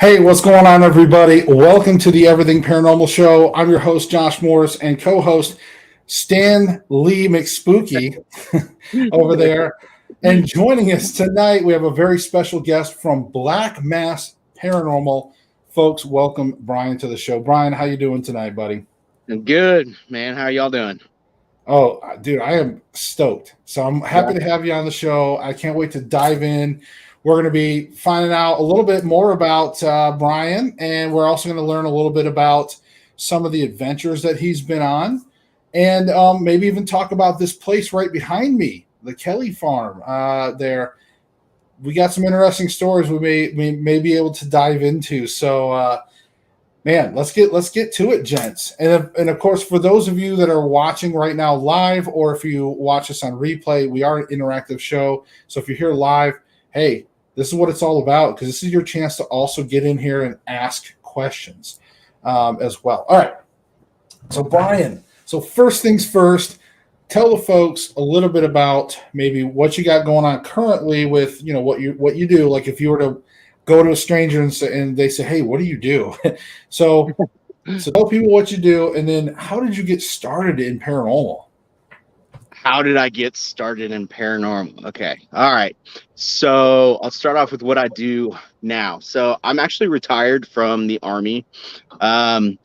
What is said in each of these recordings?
Hey, what's going on, everybody? Welcome to the Everything Paranormal Show. I'm your host, Josh Morris, and co-host Stan Lee McSpooky over there. And joining us tonight, we have a very special guest from Black Mass Paranormal. Folks, welcome Brian to the show. Brian, how you doing tonight, buddy? I'm good, man. How y'all doing? Oh, dude, I am stoked. So I'm happy to have you on the show. I can't wait to dive in. We're going to be finding out a little bit more about Brian, and we're also going to learn a little bit about some of the adventures that he's been on, and maybe even talk about this place right behind me, the Kelly Farm. There, we got some interesting stories we may be able to dive into. So, man, let's get to it, gents. And of course, for those of you that are watching right now live, or if you watch us on replay, we are an interactive show. So if you're here live, hey, this is what it's all about, because this is your chance to also get in here and ask questions as well. All right. So Brian, so first things first, tell the folks a little bit about maybe what you got going on currently with, what you do. Like if you were to go to a stranger and they say, hey, what do you do? so tell people what you do, and then how did you get started in paranormal? How did I get started in paranormal? Okay. All right. So I'll start off with what I do now. So I'm actually retired from the Army. I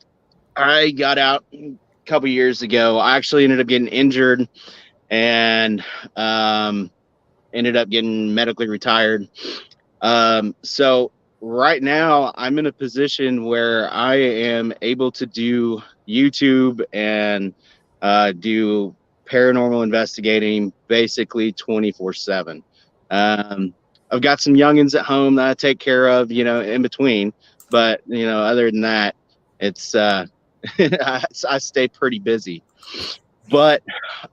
got out a couple years ago. I actually ended up getting injured and ended up getting medically retired. So right now I'm in a position where I am able to do YouTube and do paranormal investigating basically 24/7. I've got some youngins at home that I take care of, in between, but other than that, it's I stay pretty busy. But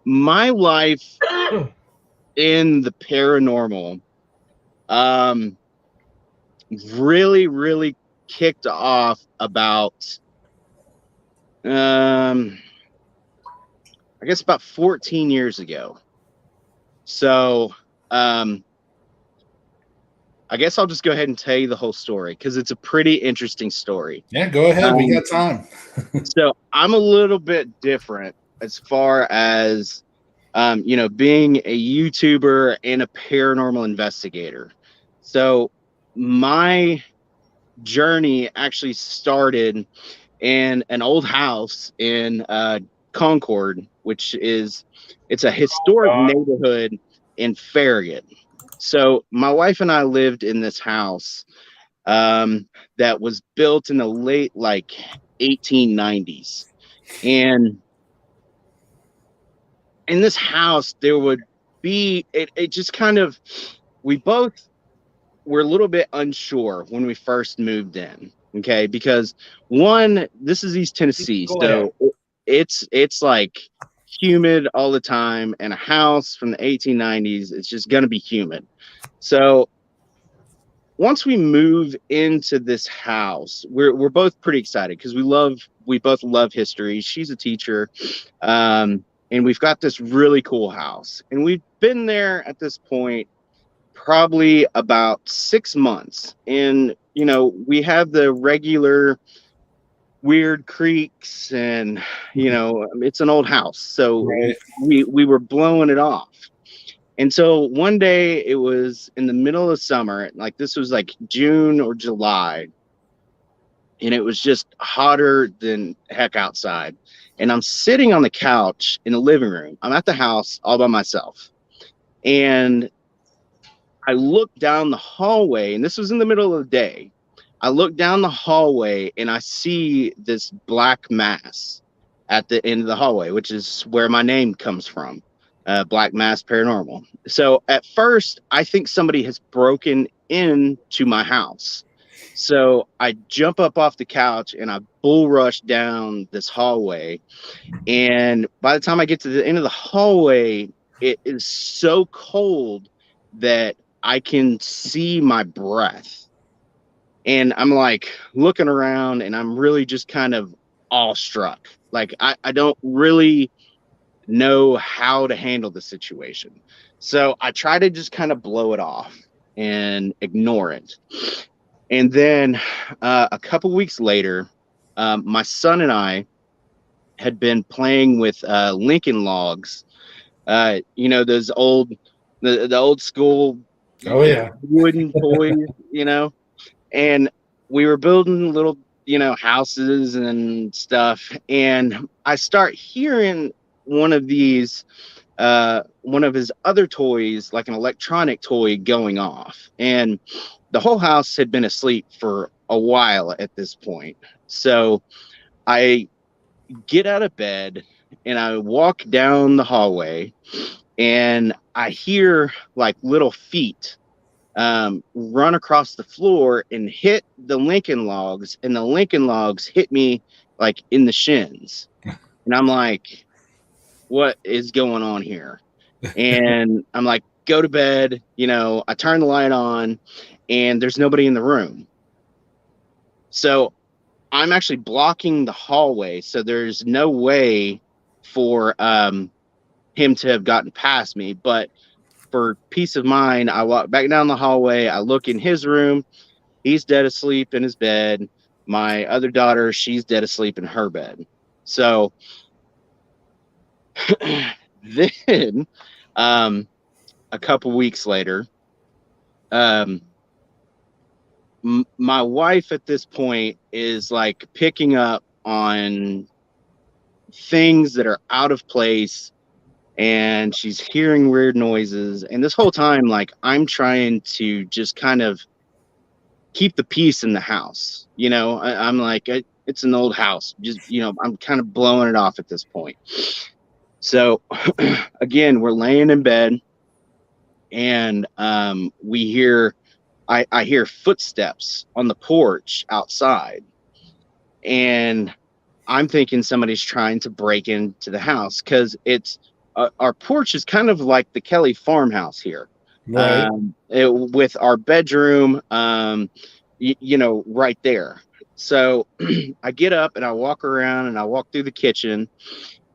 my life in the paranormal really kicked off about I guess about 14 years ago. So I guess I'll just go ahead and tell you the whole story, because it's a pretty interesting story. Yeah, go ahead. We got time. So I'm a little bit different as far as being a YouTuber and a paranormal investigator. So my journey actually started in an old house in Concord, which it's a historic neighborhood in Farragut. So my wife and I lived in this house that was built in the late 1890s. And in this house there would be it just kind of, we both were a little bit unsure when we first moved in. Okay, because one, this is East Tennessee, so it's like humid all the time, and a house from the 1890s, it's just gonna be humid. So once we move into this house, we're both pretty excited because we both love history. She's a teacher, and we've got this really cool house, and we've been there at this point probably about 6 months. And we have the regular weird creaks, and it's an old house, so Right. we were blowing it off. And so one day, it was in the middle of summer, like this was like June or July, and it was just hotter than heck outside. And I'm sitting on the couch in the living room. I'm at the house all by myself, and I looked down the hallway, and this was in the middle of the day. I look down the hallway and I see this black mass at the end of the hallway, which is where my name comes from, Black Mass Paranormal. So at first, I think somebody has broken into my house. So I jump up off the couch and I bull rush down this hallway. And by the time I get to the end of the hallway, it is so cold that I can see my breath. And I'm like looking around, and I'm really just kind of awestruck. Like I don't really know how to handle the situation. So I try to just kind of blow it off and ignore it. And then a couple weeks later, my son and I had been playing with Lincoln Logs. You know, those old, the old school Oh yeah. wooden toys, you know, and we were building little, you know, houses and stuff. And I start hearing one of these, one of his other toys, like an electronic toy, going off. And the whole house had been asleep for a while at this point. So I get out of bed and I walk down the hallway and I hear like little feet run across the floor and hit the Lincoln Logs, and the Lincoln Logs hit me like in the shins. And I'm like, what is going on here? And I'm like, go to bed. You know, I turn the light on and there's nobody in the room. So I'm actually blocking the hallway. So there's no way for him to have gotten past me. But for peace of mind, I walk back down the hallway. I look in his room. He's dead asleep in his bed. My other daughter, she's dead asleep in her bed. So then a couple weeks later, um, my wife at this point is like picking up on things that are out of place, and she's hearing weird noises. And this whole time, like, I'm trying to just kind of keep the peace in the house. You know, I'm like, it's an old house. Just, you know, I'm kind of blowing it off at this point. So again, we're laying in bed and we hear, I hear footsteps on the porch outside. And I'm thinking somebody's trying to break into the house because it's our porch is kind of like the Kelly farmhouse here. Right. With our bedroom, you know, right there. So I get up and I walk around and I walk through the kitchen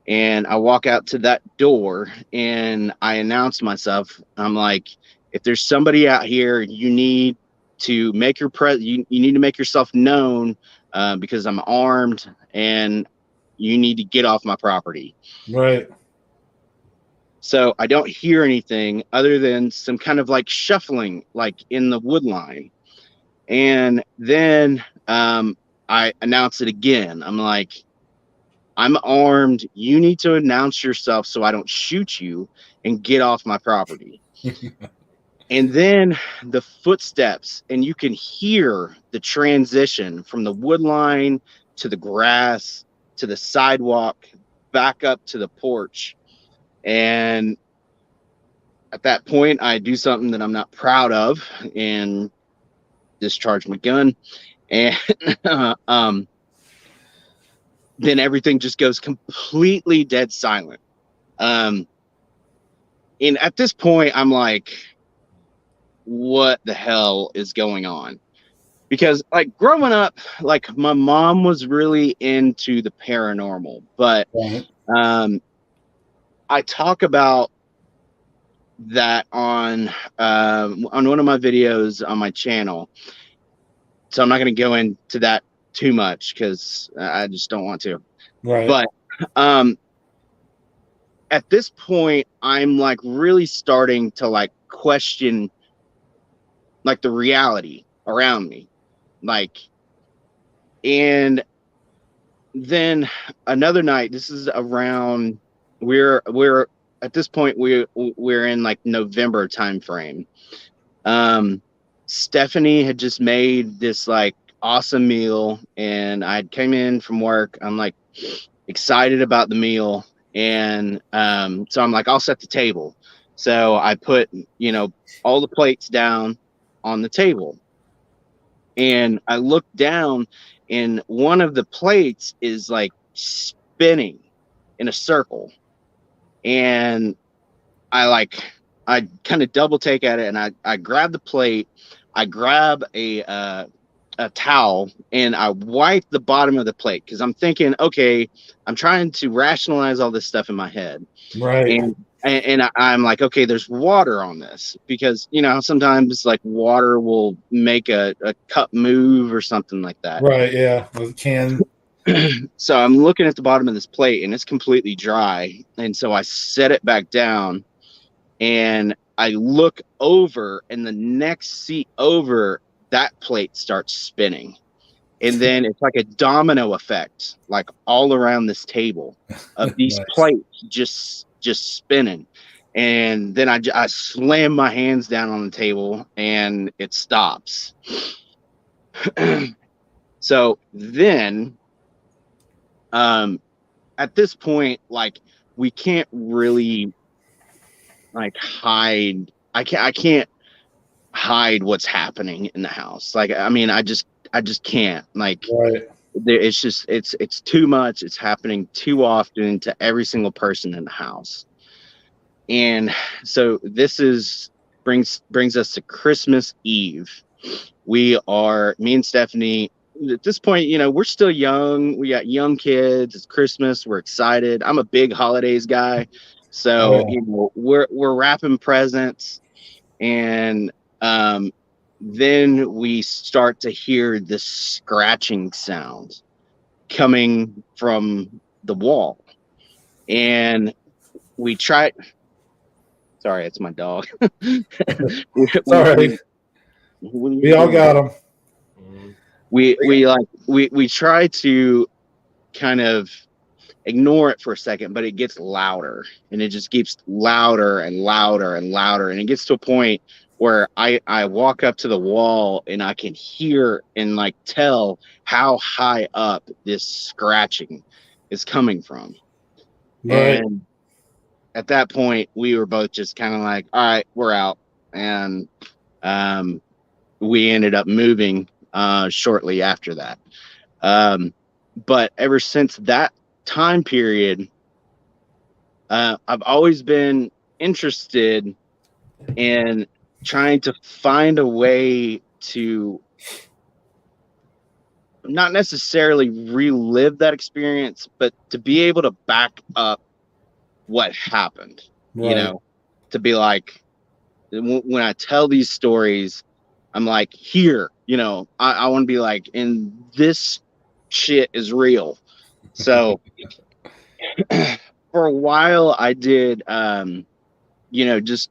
and I walk out to that door and I announce myself. I'm like, if there's somebody out here, you need to make your you need to make yourself known because I'm armed and you need to get off my property. Right. So I don't hear anything other than some kind of like shuffling, like in the wood line. And then I announce it again. I'm like, I'm armed. You need to announce yourself so I don't shoot you and get off my property. And then the footsteps, and you can hear the transition from the wood line to the grass to the sidewalk back up to the porch. And at that point, I do something that I'm not proud of and discharge my gun. And then everything just goes completely dead silent. And at this point, I'm like, what the hell is going on? Because like growing up, like my mom was really into the paranormal, but Right. I talk about that on one of my videos on my channel. So I'm not going to go into that too much because I just don't want to. Right. But at this point, I'm like really starting to like question like the reality around me. Like, and then another night, this is around, we're at this point, we're in like November time frame. Stephanie had just made this like awesome meal and I came in from work. I'm like excited about the meal. And so I'm like, I'll set the table. So I put, you know, all the plates down on the table. And I look down and one of the plates is like spinning in a circle. And I kind of double take at it and I grab the plate, I grab a towel and I wipe the bottom of the plate because I'm thinking, okay, I'm trying to rationalize all this stuff in my head. Right. And I'm like, okay, there's water on this, because sometimes like water will make a cup move or something like that. Right. Yeah. It can. So I'm looking at the bottom of this plate and it's completely dry. And so I set it back down and I look over, and the next seat over, that plate starts spinning. And then it's like a domino effect, like all around this table of these Nice. plates just spinning. And then I slam my hands down on the table and it stops. So then, at this point, like, we can't really like hide. I can't hide what's happening in the house. Like, I mean, I just can't. Like, Right. it's just it's too much. It's happening too often to every single person in the house. And so this is brings us to Christmas Eve. Me and Stephanie, at this point, we're still young. We got young kids. It's Christmas. We're excited. I'm a big holidays guy. So, we're wrapping presents, and then we start to hear this scratching sound coming from the wall. And we try. Sorry, it's my dog. Sorry. We all got them. We try to kind of ignore it for a second, but it gets louder, and it just keeps louder and louder and louder, and it gets to a point where I walk up to the wall and I can hear and like tell how high up this scratching is coming from. Right. And at that point, we were both just kind of like, all right, we're out. And we ended up moving shortly after that. But ever since that time period, I've always been interested in trying to find a way to not necessarily relive that experience, but to be able to back up what happened, Right. to be like, when I tell these stories, I'm like, here, I want to be like, and this shit is real. So for a while I did, just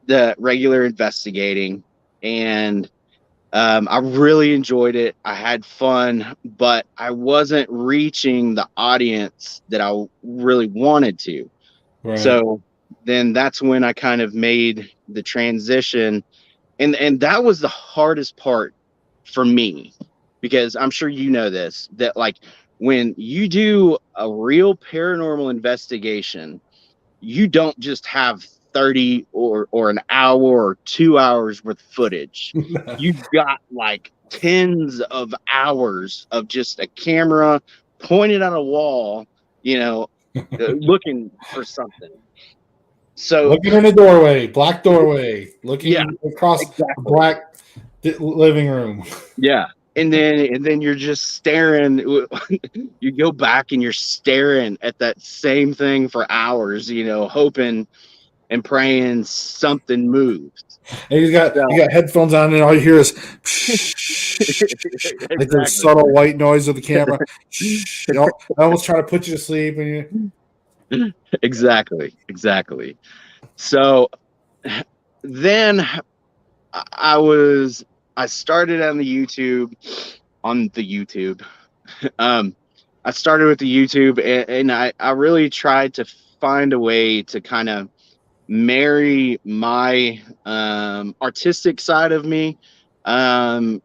the regular investigating, and I really enjoyed it. I had fun, but I wasn't reaching the audience that I really wanted to. Right. So then that's when I kind of made the transition. And that was the hardest part for me, because I'm sure you know this, that like when you do a real paranormal investigation, you don't just have 30 or an hour or 2 hours worth of footage. You've got like tens of hours of just a camera pointed at a wall, looking for something. So Looking in a doorway, black doorway, looking yeah, across exactly. a black living room. Yeah. And then you're just staring. You go back and you're staring at that same thing for hours, hoping and praying something moves. And you got headphones on, and all you hear is like the subtle white noise of the camera. I almost try to put you to sleep, and Exactly. So then I started on the YouTube. I started with the YouTube, and I really tried to find a way to kind of marry my artistic side of me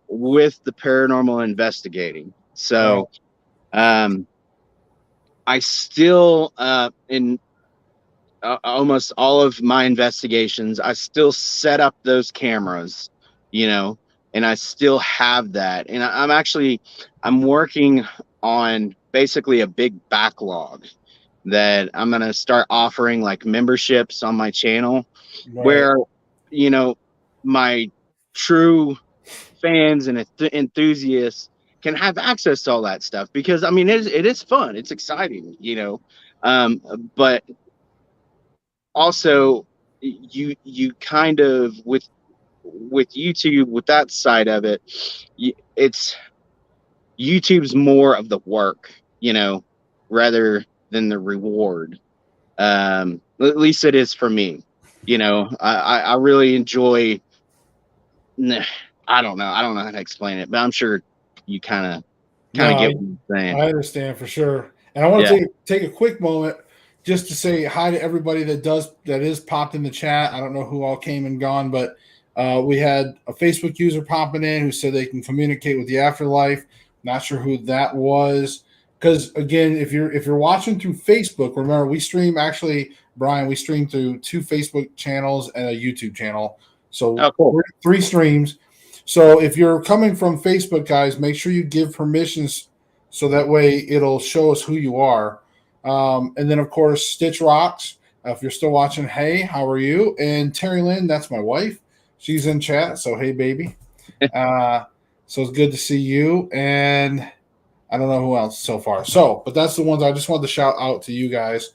with the paranormal investigating. So I still, in almost all of my investigations, I still set up those cameras, and I still have that. And I'm working on basically a big backlog that I'm going to start offering like memberships on my channel, where, my true fans and enthusiasts can have access to all that stuff, because I mean, it is fun. It's exciting, but also you kind of with YouTube, with that side of it, it's YouTube's more of the work, rather than the reward. At least it is for me. I really enjoy. I don't know. I don't know how to explain it, but I'm sure you kind No, of get what I'm saying. I understand for sure. And I want Yeah. to take a quick moment just to say hi to everybody that is popped in the chat. I don't know who all came and gone, but we had a Facebook user popping in who said they can communicate with the afterlife. Not sure who that was. Because again, if you're watching through Facebook, remember we stream actually, Brian, we stream through 2 Facebook channels and a YouTube channel. So Oh, cool. 3 streams. So if you're coming from Facebook, guys, make sure you give permissions so that way it'll show us who you are. And then, of course, Stitch Rocks. If you're still watching, hey, how are you? And Terry Lynn, that's my wife. She's in chat. So, hey, baby. So it's good to see you. And I don't know who else so far. So, but that's the ones I just wanted to shout out to you guys.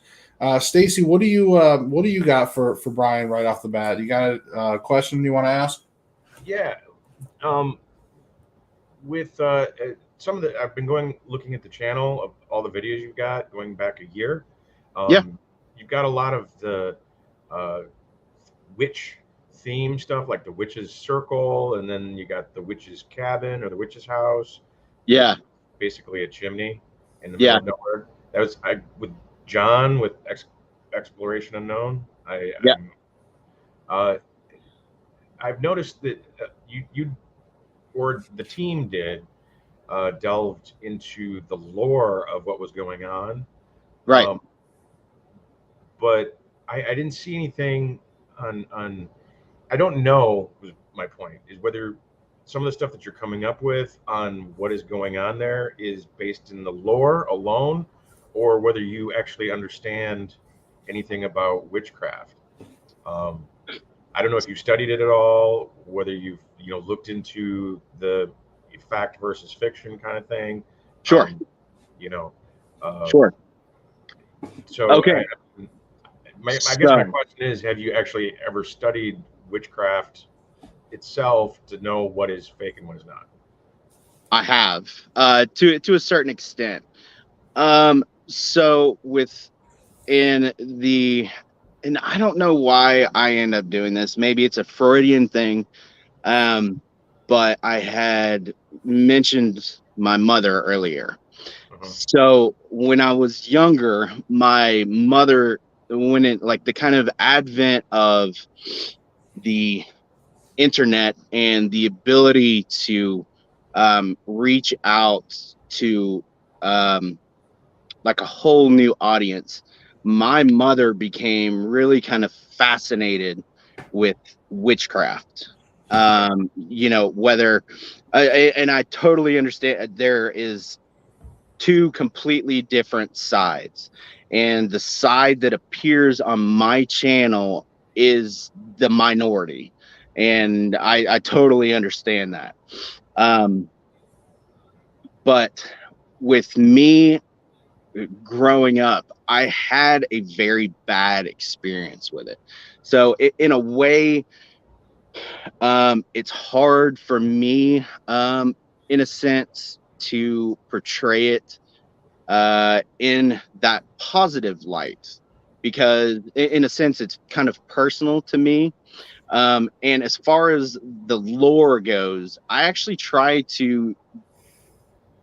Stacy, what do you got for Brian right off the bat? You got a question you want to ask? Yeah. With some of the, I've been looking at the channel of all the videos you've got going back a year. Yeah. You've got a lot of the witch theme stuff, like the witch's circle, and then you got the witch's cabin or the witch's house. Yeah. Basically a chimney in the middle of nowhere. That was with John with Exploration Unknown. I've noticed that you or the team did delved into the lore of what was going on, Right. but I didn't see anything on. I don't know. Was my point is whether some of the stuff that you're coming up with on what is going on there is based in the lore alone, or whether you actually understand anything about witchcraft. I don't know if you studied it at all, whether you've looked into the fact versus fiction kind of thing. Sure. Sure. So okay. I guess my question is: have you actually ever studied witchcraft itself to know what is fake and what is not? I have, to a certain extent. So and I don't know why I end up doing this. Maybe it's a Freudian thing. But I had mentioned my mother earlier. So when I was younger, my mother, when it like the kind of advent of the internet and the ability to reach out to like a whole new audience, my mother became really kind of fascinated with witchcraft. Whether and I totally understand there is 2 completely different sides, and the side that appears on my channel is the minority, and I totally understand that. But with me growing up, I had a very bad experience with it. So in a way, it's hard for me, in a sense, to portray it in that positive light, because in a sense, it's kind of personal to me. And as far as the lore goes, I actually try to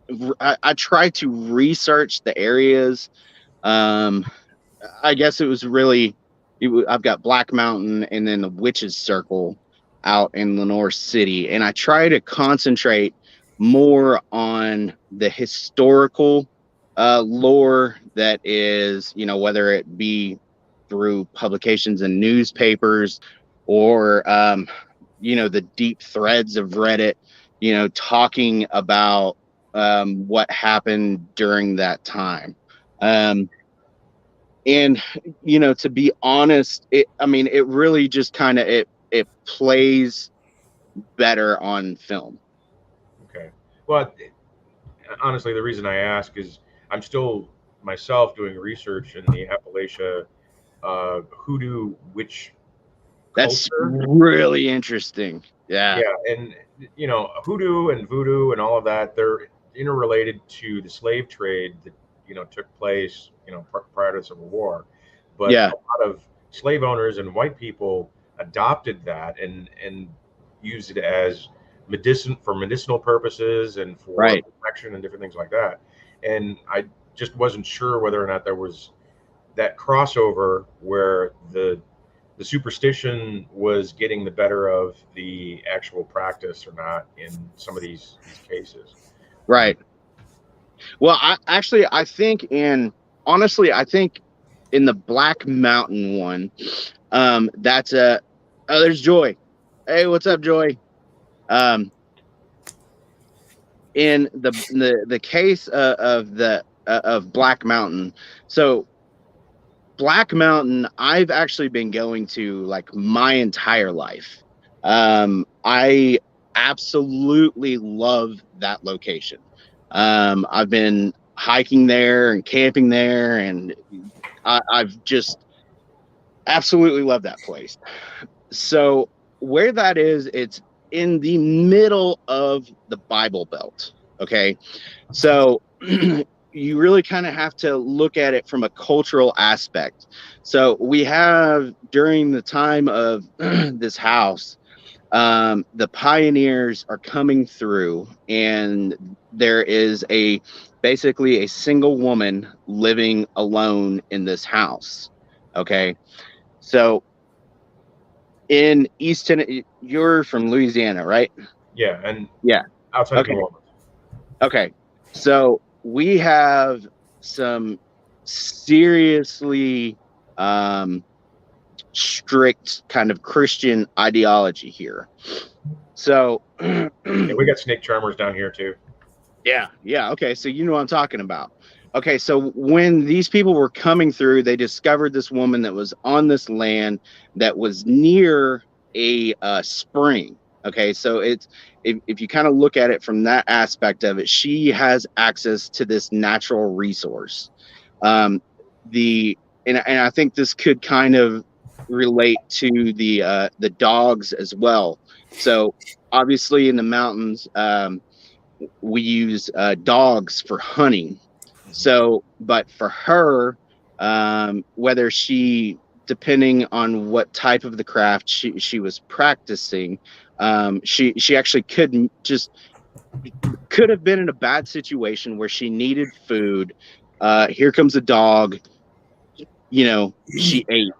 research the areas. I guess it was really, I've got Black Mountain and then the Witch's Circle out in Lenore City. And I try to concentrate more on the historical lore that is, whether it be through publications and newspapers or, the deep threads of Reddit, talking about what happened during that time. And to be honest, it really just kind of it plays better on film. Okay. Well, honestly, the reason I ask is I'm still myself doing research in the Appalachia hoodoo witch That's culture. really interesting. Yeah. Yeah, and hoodoo and voodoo and all of that, they're interrelated to the slave trade that took place prior to the Civil War. But Yeah. a lot of slave owners and white people adopted that and used it as medicinal purposes and for Right. protection and different things like that. And I just wasn't sure whether or not there was that crossover where the superstition was getting the better of the actual practice or not in some of these cases. Right. Well, I think I think in the Black Mountain one, that's there's Joy. Hey, what's up, Joy? In the case of Black Mountain, so Black Mountain, I've actually been going to like my entire life. I absolutely love that location. I've been hiking there and camping there, and I've just absolutely love that place. So where that is, it's in the middle of the Bible Belt. Okay. So you really kind of have to look at it from a cultural aspect. So we have during the time of this house, the pioneers are coming through, and there is basically a single woman living alone in this house. Okay. So in East Tennessee, you're from Louisiana, right? Yeah, and Yeah. outside of New Orleans. Okay. So we have some seriously strict kind of Christian ideology here. So Yeah, we got snake charmers down here too. yeah. Okay. So you know what I'm talking about. Okay. So when these people were coming through, they discovered this woman that was on this land that was near a spring. Okay. So if you kind of look at it from that aspect of it, she has access to this natural resource. And I think this could kind of relate to the dogs as well. So obviously in the mountains, we use dogs for hunting. So, but for her, whether depending on what type of the craft she was practicing, she actually could have been in a bad situation where she needed food. Here comes a dog, she ate.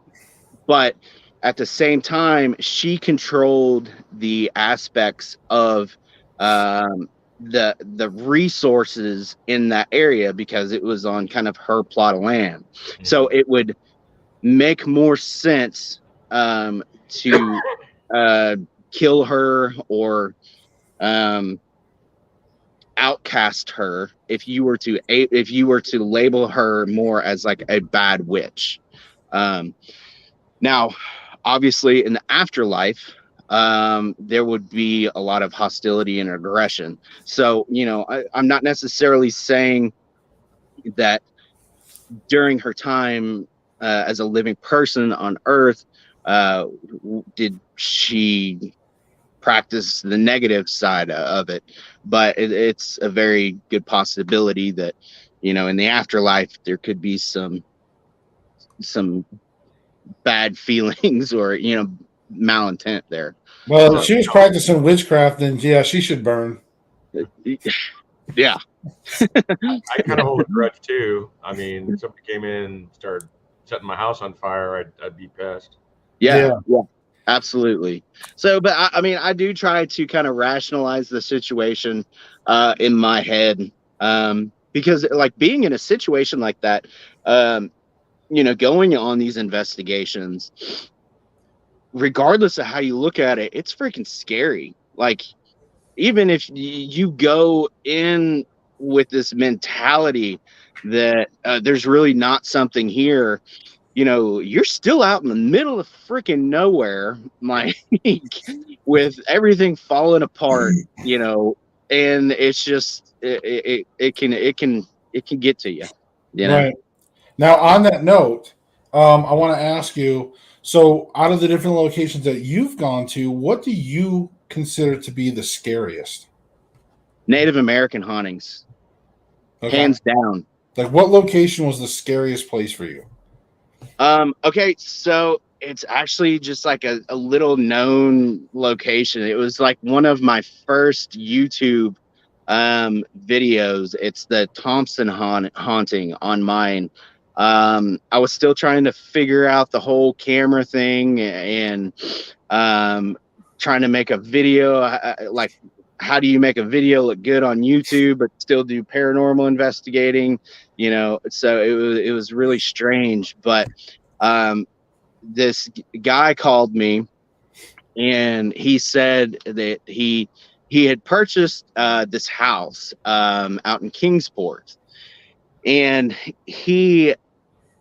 But at the same time, she controlled the aspects of the resources in that area because it was on kind of her plot of land. So it would make more sense to kill her or outcast her if you were to label her more as like a bad witch. Now, obviously, in the afterlife, there would be a lot of hostility and aggression. So, I'm not necessarily saying that during her time as a living person on Earth, did she practice the negative side of it, but it's a very good possibility that, in the afterlife, there could be some bad feelings or malintent there. Well, if she was practicing witchcraft, then yeah, she should burn. Yeah. I kind of hold a grudge too. I mean, somebody came in and started setting my house on fire, I'd be pissed. Yeah, absolutely. So, but I do try to kind of rationalize the situation in my head, because like being in a situation like that, going on these investigations, regardless of how you look at it, it's freaking scary. Like, even if you go in with this mentality that there's really not something here, you're still out in the middle of freaking nowhere, like with everything falling apart, and it's just it can get to you, Right. Now, on that note, I want to ask you, so out of the different locations that you've gone to, what do you consider to be the scariest? Native American hauntings, Okay. hands down. Like, what location was the scariest place for you? Okay, so it's actually just like a little known location. It was like one of my first YouTube videos. It's the Thompson haunting on mine. I was still trying to figure out the whole camera thing and trying to make a video like how do you make a video look good on YouTube but still do paranormal investigating, you know? So it was really strange, but this guy called me and he said that he had purchased this house out in Kingsport, and he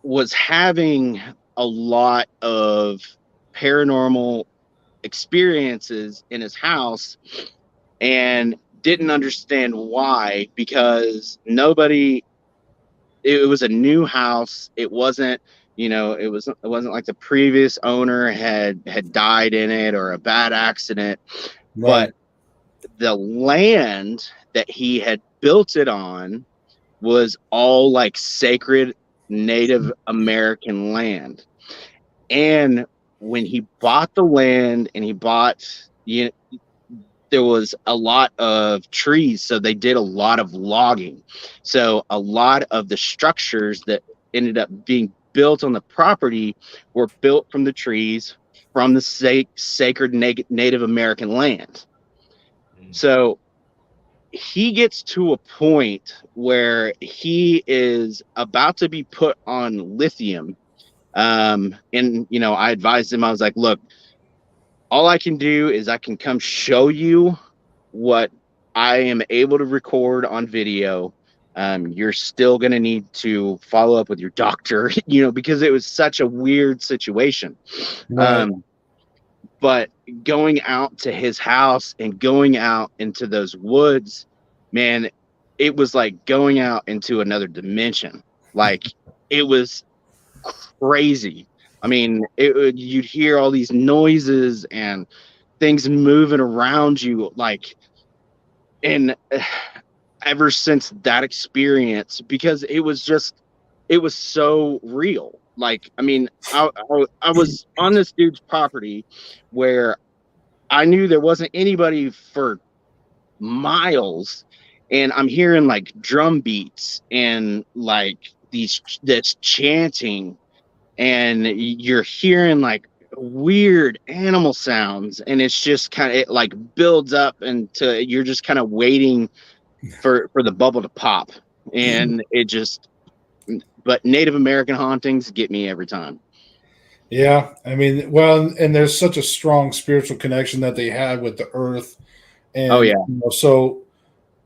was having a lot of paranormal experiences in his house and didn't understand why, because nobody, it was a new house. It wasn't, it wasn't like the previous owner had died in it or a bad accident, Right. but the land that he had built it on was all like sacred Native American land. And when he bought the land and he bought, there was a lot of trees, so they did a lot of logging. So a lot of the structures that ended up being built on the property were built from the trees from the sacred Native American land. So he gets to a point where he is about to be put on lithium. And, I advised him, I was like, look, all I can do is I can come show you what I am able to record on video. You're still going to need to follow up with your doctor, because it was such a weird situation. Right. But going out to his house and going out into those woods, man, it was like going out into another dimension. Like, it was crazy. I mean, you'd hear all these noises and things moving around you, like, and ever since that experience, because it was so real. Like, I mean, I was on this dude's property where I knew there wasn't anybody for miles, and I'm hearing like drum beats and like this chanting, and you're hearing like weird animal sounds, and it's just kind of, it like builds up until you're just kind of waiting for the bubble to pop, and it just, but Native American hauntings get me every time. Yeah. I mean, well, and there's such a strong spiritual connection that they had with the earth. And Oh yeah. So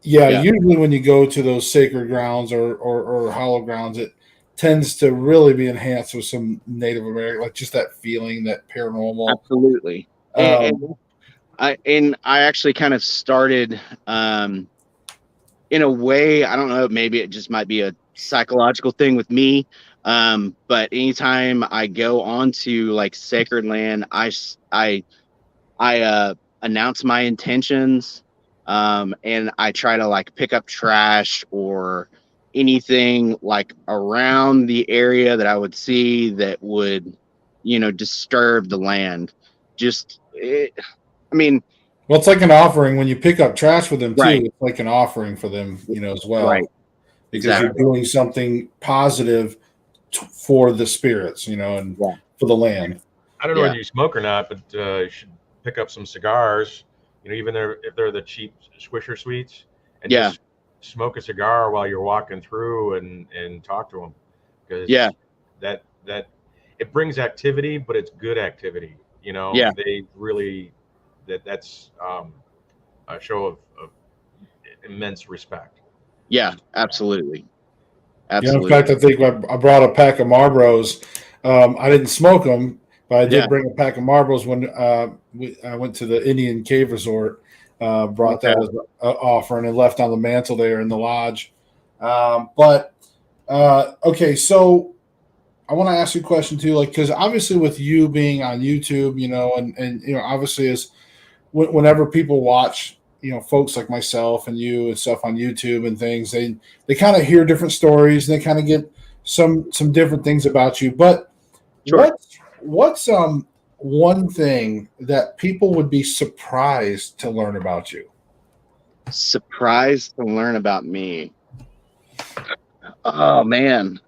yeah, Yeah. usually when you go to those sacred grounds or hollow grounds, it tends to really be enhanced with some Native American, like just that feeling, that paranormal. Absolutely. Um, And I actually kind of started, in a way, I don't know, maybe it just might be a psychological thing with me. But anytime I go onto like sacred land, I announce my intentions, and I try to like pick up trash or anything like around the area that I would see that would, disturb the land. I mean, well, it's like an offering when you pick up trash for them too. right, It's like an offering for them, as well, right, because you're exactly. doing something positive for the spirits, and Yeah, for the land. I don't know yeah, whether you smoke or not, but you should pick up some cigars. Even if they're the cheap Swisher Sweets, and yeah, just smoke a cigar while you're walking through and talk to them, yeah, because that it brings activity, but it's good activity. yeah, They really that's a show of immense respect. yeah, absolutely. Yeah, in fact, Absolutely. I think I brought a pack of Marlboros. I didn't smoke them, but I Yeah. did bring a pack of Marlboros when I went to the Indian Cave Resort. Brought Okay. that as an offering and left on the mantle there in the lodge. But okay, so I want to ask you a question too, like, because obviously with you being on YouTube, and obviously as whenever people watch, folks like myself and you and stuff on YouTube and things, they kind of hear different stories and they kind of get some different things about you. But Sure. what's one thing that people would be surprised to learn about you? Surprised to learn about me. Oh man.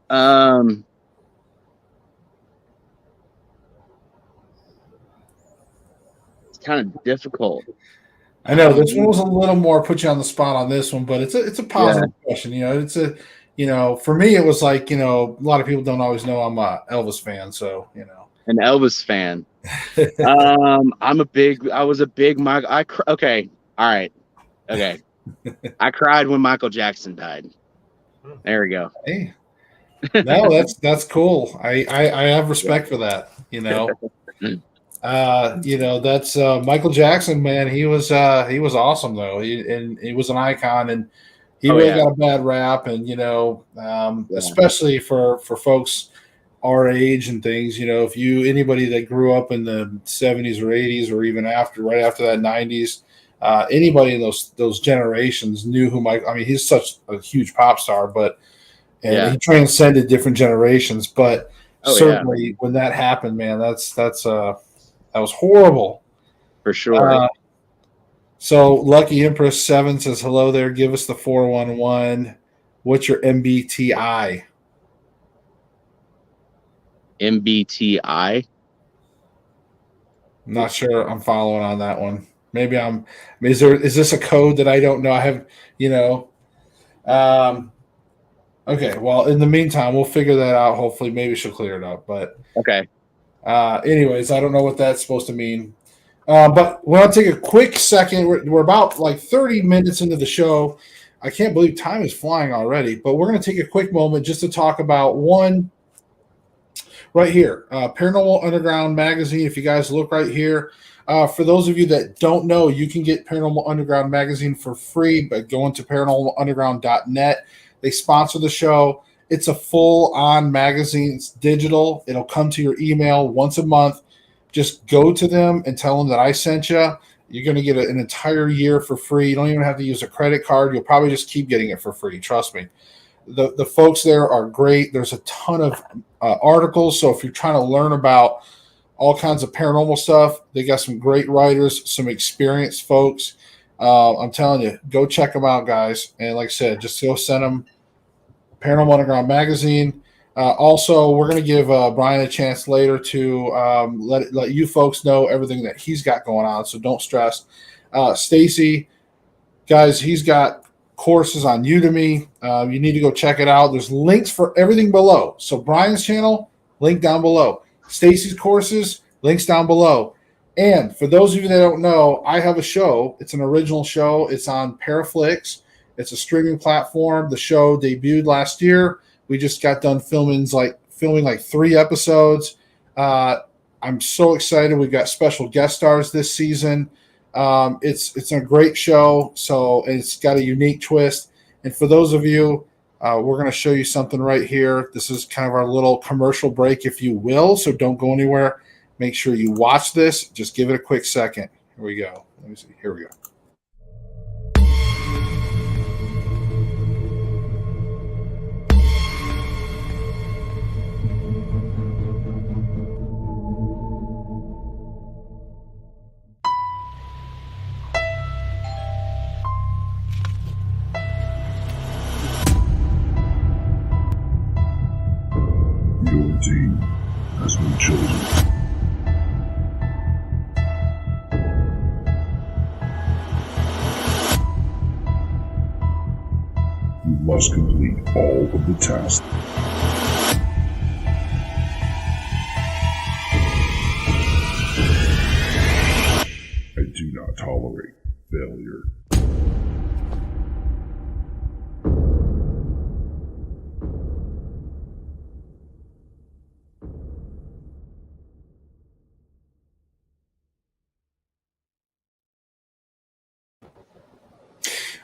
It's kind of difficult. I know this one was a little more put you on the spot on this one, but it's a positive question. For me it was like, a lot of people don't always know I'm a Elvis fan, so An Elvis fan. I was a big Michael. Okay. All right. Okay. I cried when Michael Jackson died. There we go. Hey, no, that's cool. I have respect for that. That's Michael Jackson, man. He was awesome though. He was an icon, and he really got a bad rap. And especially for folks our age and things, if anybody that grew up in the 70s or 80s or even right after that 90s, anybody in those generations knew who Mike. I mean, he's such a huge pop star, and he transcended different generations. But certainly when that happened, man, that was horrible. For sure. So Lucky Empress 7 says, hello there. Give us the 411. What's your MBTI? MBTI? I'm not sure I'm following on that one. Maybe is this a code that I don't know? I have, okay. Well, in the meantime, we'll figure that out. Hopefully maybe she'll clear it up, but okay. Anyways, I don't know what that's supposed to mean. But we'll take a quick second. We're about like 30 minutes into the show. I can't believe time is flying already, but we're going to take a quick moment just to talk about one right here, Paranormal Underground magazine. If you guys look right here, for those of you that don't know, you can get Paranormal Underground magazine for free by going to paranormalunderground.net. They sponsor the show. It's a full-on magazine. It's digital. It'll come to your email once a month. Just go to them and tell them that I sent you. You're going to get an entire year for free. You don't even have to use a credit card. You'll probably just keep getting it for free. Trust me. The folks there are great. There's a ton of articles. So if you're trying to learn about all kinds of paranormal stuff, they got some great writers, some experienced folks. I'm telling you, go check them out, guys. And like I said, just go send them Paranormal Underground magazine. Also, we're going to give Brian a chance later to let you folks know everything that he's got going on. So don't stress. Stacy, guys, he's got courses on Udemy. You need to go check it out. There's links for everything below. So Brian's channel, link down below. Stacy's courses, links down below. And for those of you that don't know, I have a show. It's an original show. It's on Paraflix. It's a streaming platform. The show debuted last year. We just got done filming like 3 episodes. I'm so excited. We've got special guest stars this season. It's a great show. So it's got a unique twist. And for those of you, we're going to show you something right here. This is kind of our little commercial break, if you will. So don't go anywhere. Make sure you watch this. Just give it a quick second. Here we go. Let me see. Here we go. Your team has been chosen. You must complete all of the tasks. I do not tolerate failure.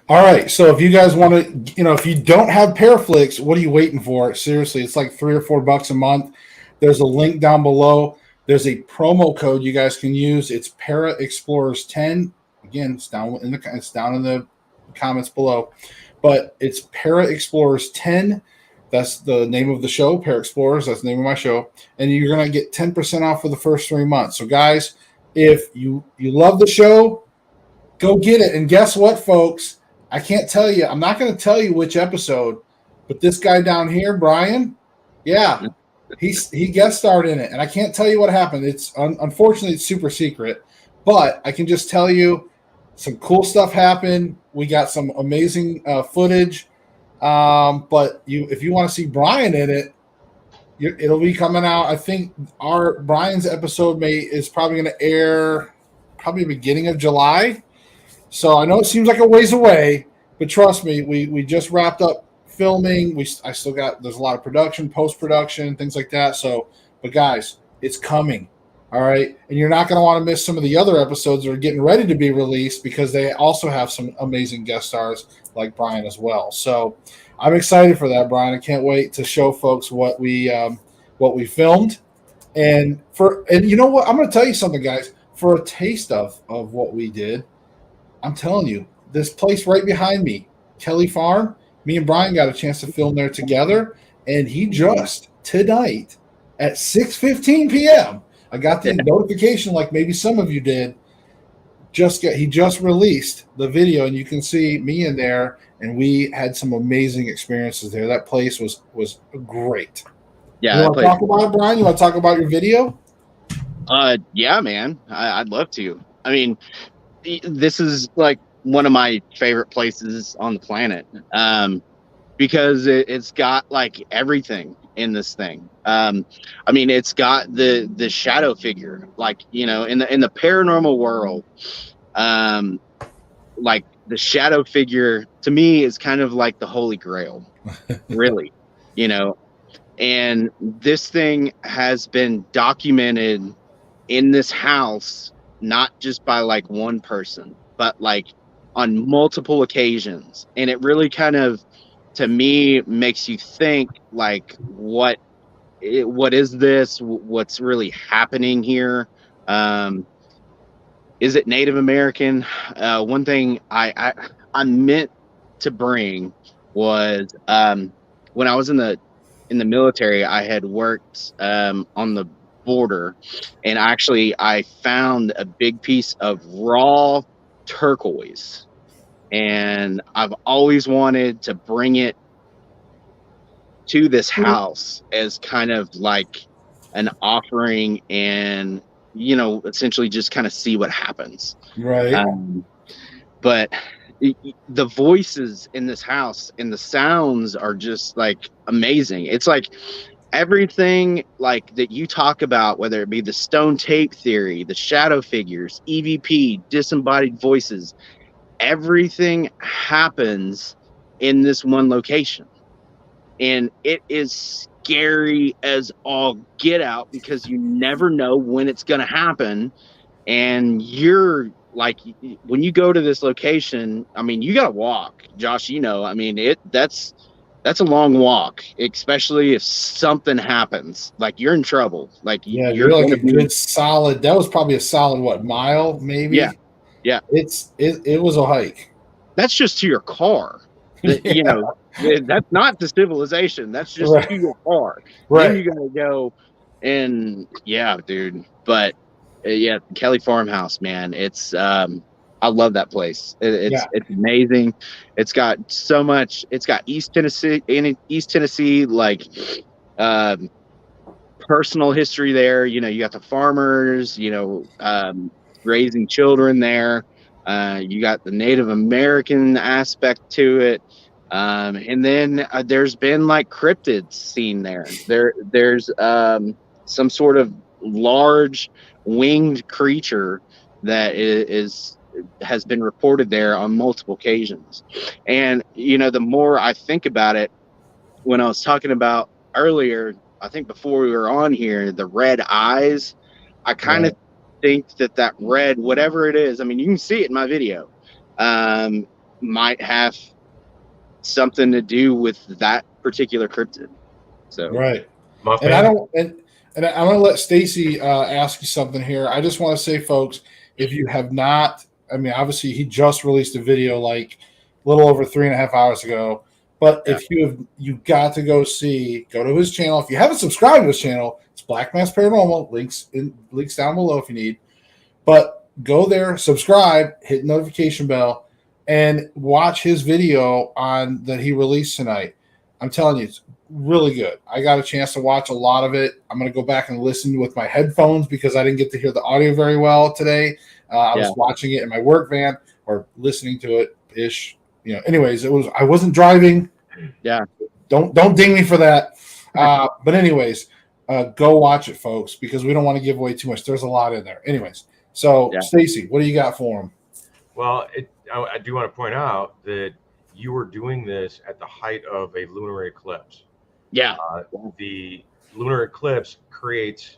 All right. So if you guys want to, if you don't have Paraflix, what are you waiting for? Seriously, it's like $3 or $4 a month. There's a link down below. There's a promo code you guys can use. It's Para Explorers 10. Again, it's down in the comments below. But it's Para Explorers 10. That's the name of the show, Para Explorers. That's the name of my show. And you're going to get 10% off for the first 3 months. So guys, if you love the show, go get it. And guess what, folks? I can't tell you. I'm not going to tell you which episode, but this guy down here, Brian, yeah, he guest starred in it, and I can't tell you what happened. It's unfortunately it's super secret, but I can just tell you some cool stuff happened. We got some amazing footage. But if you want to see Brian in it, it'll be coming out. I think our Brian's episode is probably going to air probably beginning of July. So I know it seems like a ways away, but trust me, we just wrapped up filming. There's a lot of production, post-production, things like that. So, but guys, it's coming. All right. And you're not going to want to miss some of the other episodes that are getting ready to be released because they also have some amazing guest stars like Brian as well. So I'm excited for that, Brian. I can't wait to show folks what we filmed. And you know what? I'm going to tell you something, guys. For a taste of what we did, I'm telling you, this place right behind me, Kelly Farm, me and Brian got a chance to film there together, and he just tonight at 6:15 p.m. I got the notification, like maybe some of you did. He just released the video, and you can see me in there, and we had some amazing experiences there. That place was great. Yeah, you want to talk about it, Brian? You want to talk about your video? Yeah, man, I'd love to. I mean, this is like one of my favorite places on the planet, because it's got like everything in this thing. I mean, it's got the shadow figure, like, in the paranormal world, like the shadow figure to me is kind of like the Holy Grail, really, and this thing has been documented in this house, not just by like one person, but like on multiple occasions. And it really kind of, to me, makes you think like, what is this? What's really happening here? Is it Native American? One thing I meant to bring was, when I was in the military, I had worked on the border, and actually I found a big piece of raw turquoise, and I've always wanted to bring it to this house as kind of like an offering, and essentially just kind of see what happens, right? But the voices in this house and the sounds are just like amazing. It's like everything like that you talk about, whether it be the stone tape theory, the shadow figures, EVP, disembodied voices, everything happens in this one location. And it is scary as all get out, because you never know when it's going to happen. And you're like, when you go to this location, I mean, you got to walk, Josh, I mean, that's a long walk, especially if something happens, like you're in trouble. Like, yeah, you're like a good solid. That was probably a solid, what, mile, maybe? Yeah. It was a hike. That's just to your car. That's not to civilization. That's just right. to your car. Right. Then you gotta go, and yeah, dude. But yeah, Kelly Farmhouse, man. It's I love that place. It's amazing. It's got so much. It's got East Tennessee, like personal history there. You got the farmers. Raising children there. You got the Native American aspect to it. And then there's been like cryptids seen there. There's some sort of large winged creature that has been reported there on multiple occasions. And the more I think about it, when I was talking about earlier, I think before we were on here, the red eyes, I kind of think that red, whatever it is, I mean, you can see it in my video, might have something to do with that particular cryptid. So Right. Mothman? And I don't, and I'm going to let Stacy ask you something here. I just want to say, folks, if you have not, I mean, obviously he just released a video like a little over 3.5 hours ago. But if you got to go to his channel. If you haven't subscribed to his channel, it's Black Mass Paranormal. Links down below if you need. But go there, subscribe, hit notification bell, and watch his video that he released tonight. I'm telling you, it's really good. I got a chance to watch a lot of it. I'm going to go back and listen with my headphones because I didn't get to hear the audio very well today. I was watching it in my work van or listening to it ish. Anyways, I wasn't driving. Yeah. Don't ding me for that. But anyways, go watch it, folks, because we don't want to give away too much. There's a lot in there. Anyways, so Stacy, what do you got for him? Well, I do want to point out that you were doing this at the height of a lunar eclipse. Yeah. The lunar eclipse creates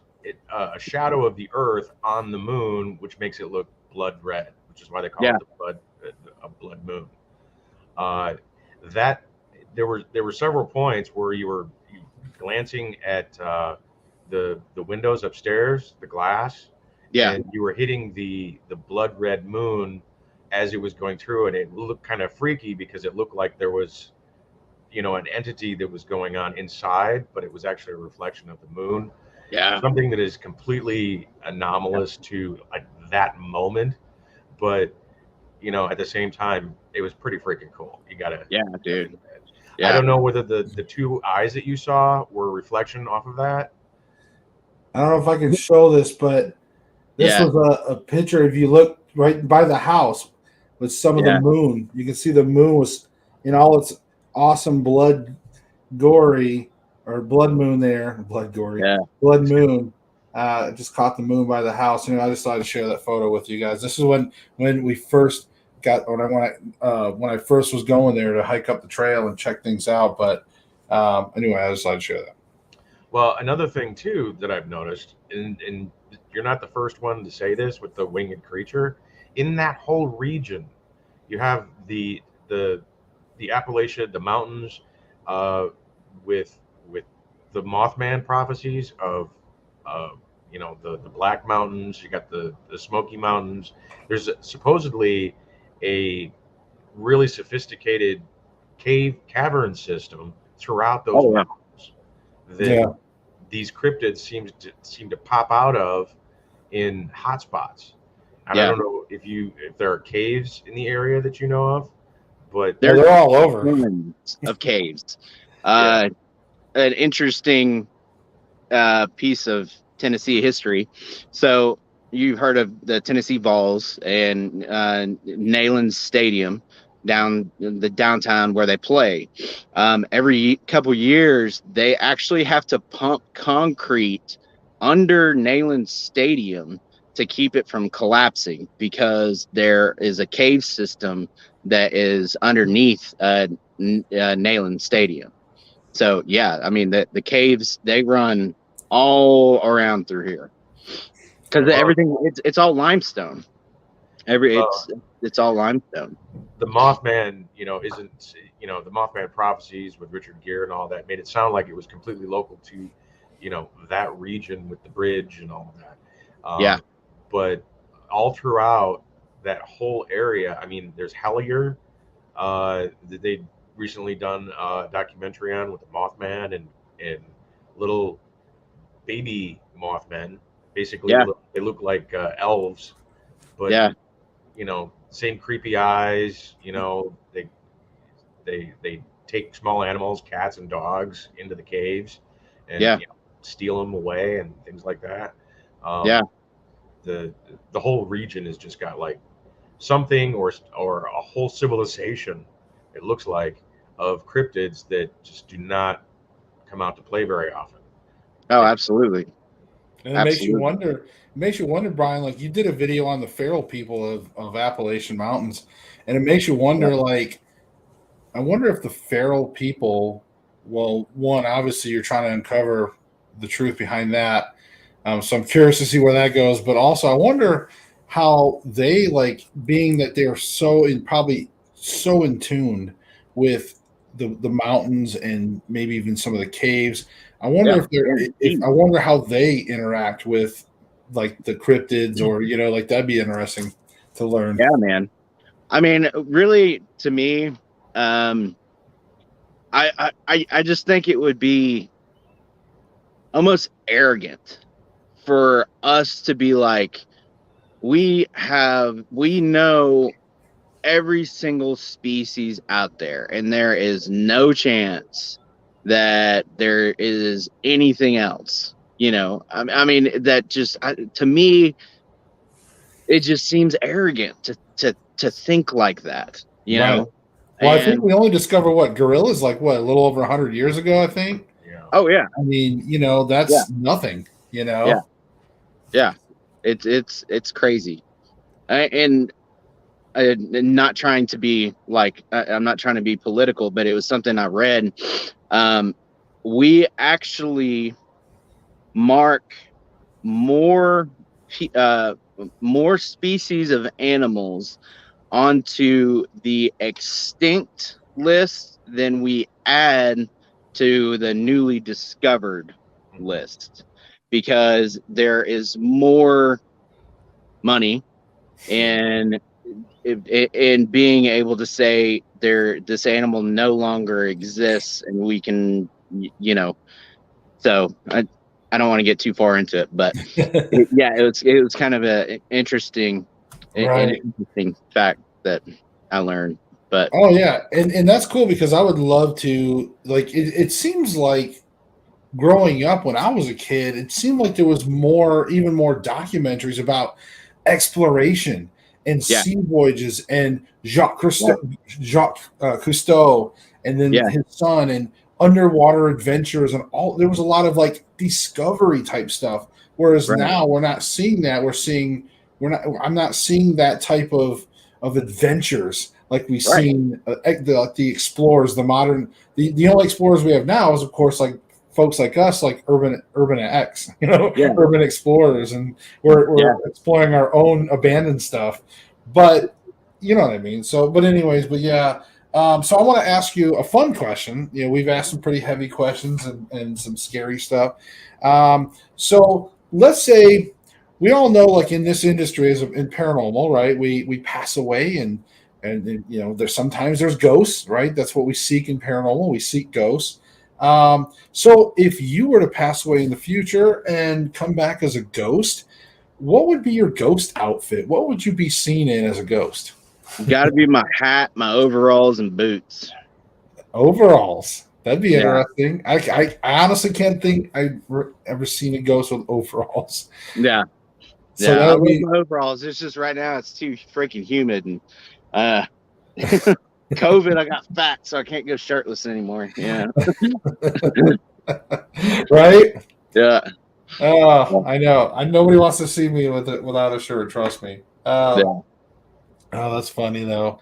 a shadow of the Earth on the moon, which makes it look blood red, which is why they call it a blood moon. That there were several points where you were glancing at the windows upstairs, the glass, and you were hitting the blood red moon as it was going through, and it looked kind of freaky because it looked like there was an entity that was going on inside, but it was actually a reflection of the moon. Something that is completely anomalous to that moment, but at the same time it was pretty freaking cool. You gotta dude. I don't know whether the two eyes that you saw were a reflection off of that. I don't know if I can show this, but this was a picture. If you look right by the house with some of the moon, you can see the moon was in all its awesome blood moon there. Blood moon. Just caught the moon by the house. I just thought I'd share that photo with you guys. This is when we first when I first was going there to hike up the trail and check things out. But anyway, I just thought I'd share that. Well, another thing too that I've noticed, and you're not the first one to say this with the winged creature, in that whole region, you have the Appalachia, the mountains, with the Mothman prophecies of the Black Mountains. You got the Smoky Mountains. There's supposedly a really sophisticated cavern system throughout those mountains that these cryptids seem to pop out of in hotspots. And I don't know if there are caves in the area that you know of, but they're all over of caves. An interesting piece of Tennessee history. So you've heard of the Tennessee Vols and Neyland Stadium down in the downtown where they play. Every couple years, they actually have to pump concrete under Neyland Stadium to keep it from collapsing because there is a cave system that is underneath Neyland Stadium. So I mean the caves, they run all around through here because everything it's all limestone. It's all limestone. The Mothman, isn't the Mothman prophecies with Richard Gere and all that made it sound like it was completely local to that region with the bridge and all of that. But all throughout that whole area, I mean, there's Hellier that they recently done a documentary on with the Mothman and little baby Mothmen. Basically, they look like elves, but same creepy eyes. They take small animals, cats and dogs, into the caves and steal them away and things like that. The whole region has just got like something or a whole civilization, it looks like, of cryptids that just do not come out to play very often. Oh, absolutely. And it makes you wonder, Brian, like you did a video on the feral people of Appalachian Mountains, and it makes you wonder, like, I wonder if the feral people, well, one, obviously you're trying to uncover the truth behind that. So I'm curious to see where that goes, but also I wonder how they, like, being that they're probably so in tune with the mountains and maybe even some of the caves. I wonder I wonder how they interact with like the cryptids, or like that'd be interesting to learn. Yeah, man. I mean, really, to me, I just think it would be almost arrogant for us to be like, we know every single species out there, and there is no chance that there is anything else. I mean, that just to me, it just seems arrogant to think like that. Right. Well, I think we only discovered gorillas like a little over 100 years ago, I think. Yeah. Oh yeah. I mean, that's nothing. Yeah. Yeah. It's crazy, and not trying to be like, I'm not trying to be political, but it was something I read. We actually mark more species of animals onto the extinct list than we add to the newly discovered list, because there is more money and in being able to say this animal no longer exists, and we can, so I don't want to get too far into it, but it was kind of an interesting fact that I learned. But oh yeah, and that's cool, because I would love to, like, it seems like growing up when I was a kid, it seemed like there was even more documentaries about exploration and sea voyages, and Jacques Cousteau, and then his son, and underwater adventures, and all. There was a lot of like discovery type stuff. Whereas now we're not seeing that. I'm not seeing that type of adventures like we've seen the explorers, the only explorers we have now is, of course, like folks like us, like Urban X, urban explorers, and we're exploring our own abandoned stuff. But you know what I mean. So, but anyways, but yeah. So I want to ask you a fun question. We've asked some pretty heavy questions and some scary stuff. So let's say we all know, like in this industry, in paranormal, right? We pass away, and there's ghosts, right? That's what we seek in paranormal. We seek ghosts. So if you were to pass away in the future and come back as a ghost, what would be your ghost outfit? What would you be seen in as a ghost? Got to be my hat, my overalls, and boots. Overalls. That'd be interesting. I honestly can't think I've ever seen a ghost with overalls. Yeah. So I love my overalls. It's just right now it's too freaking humid, and COVID, I got fat, so I can't go shirtless anymore. Yeah. Right? Yeah. Oh, I know. Nobody wants to see me without a shirt. Trust me. Oh, that's funny though.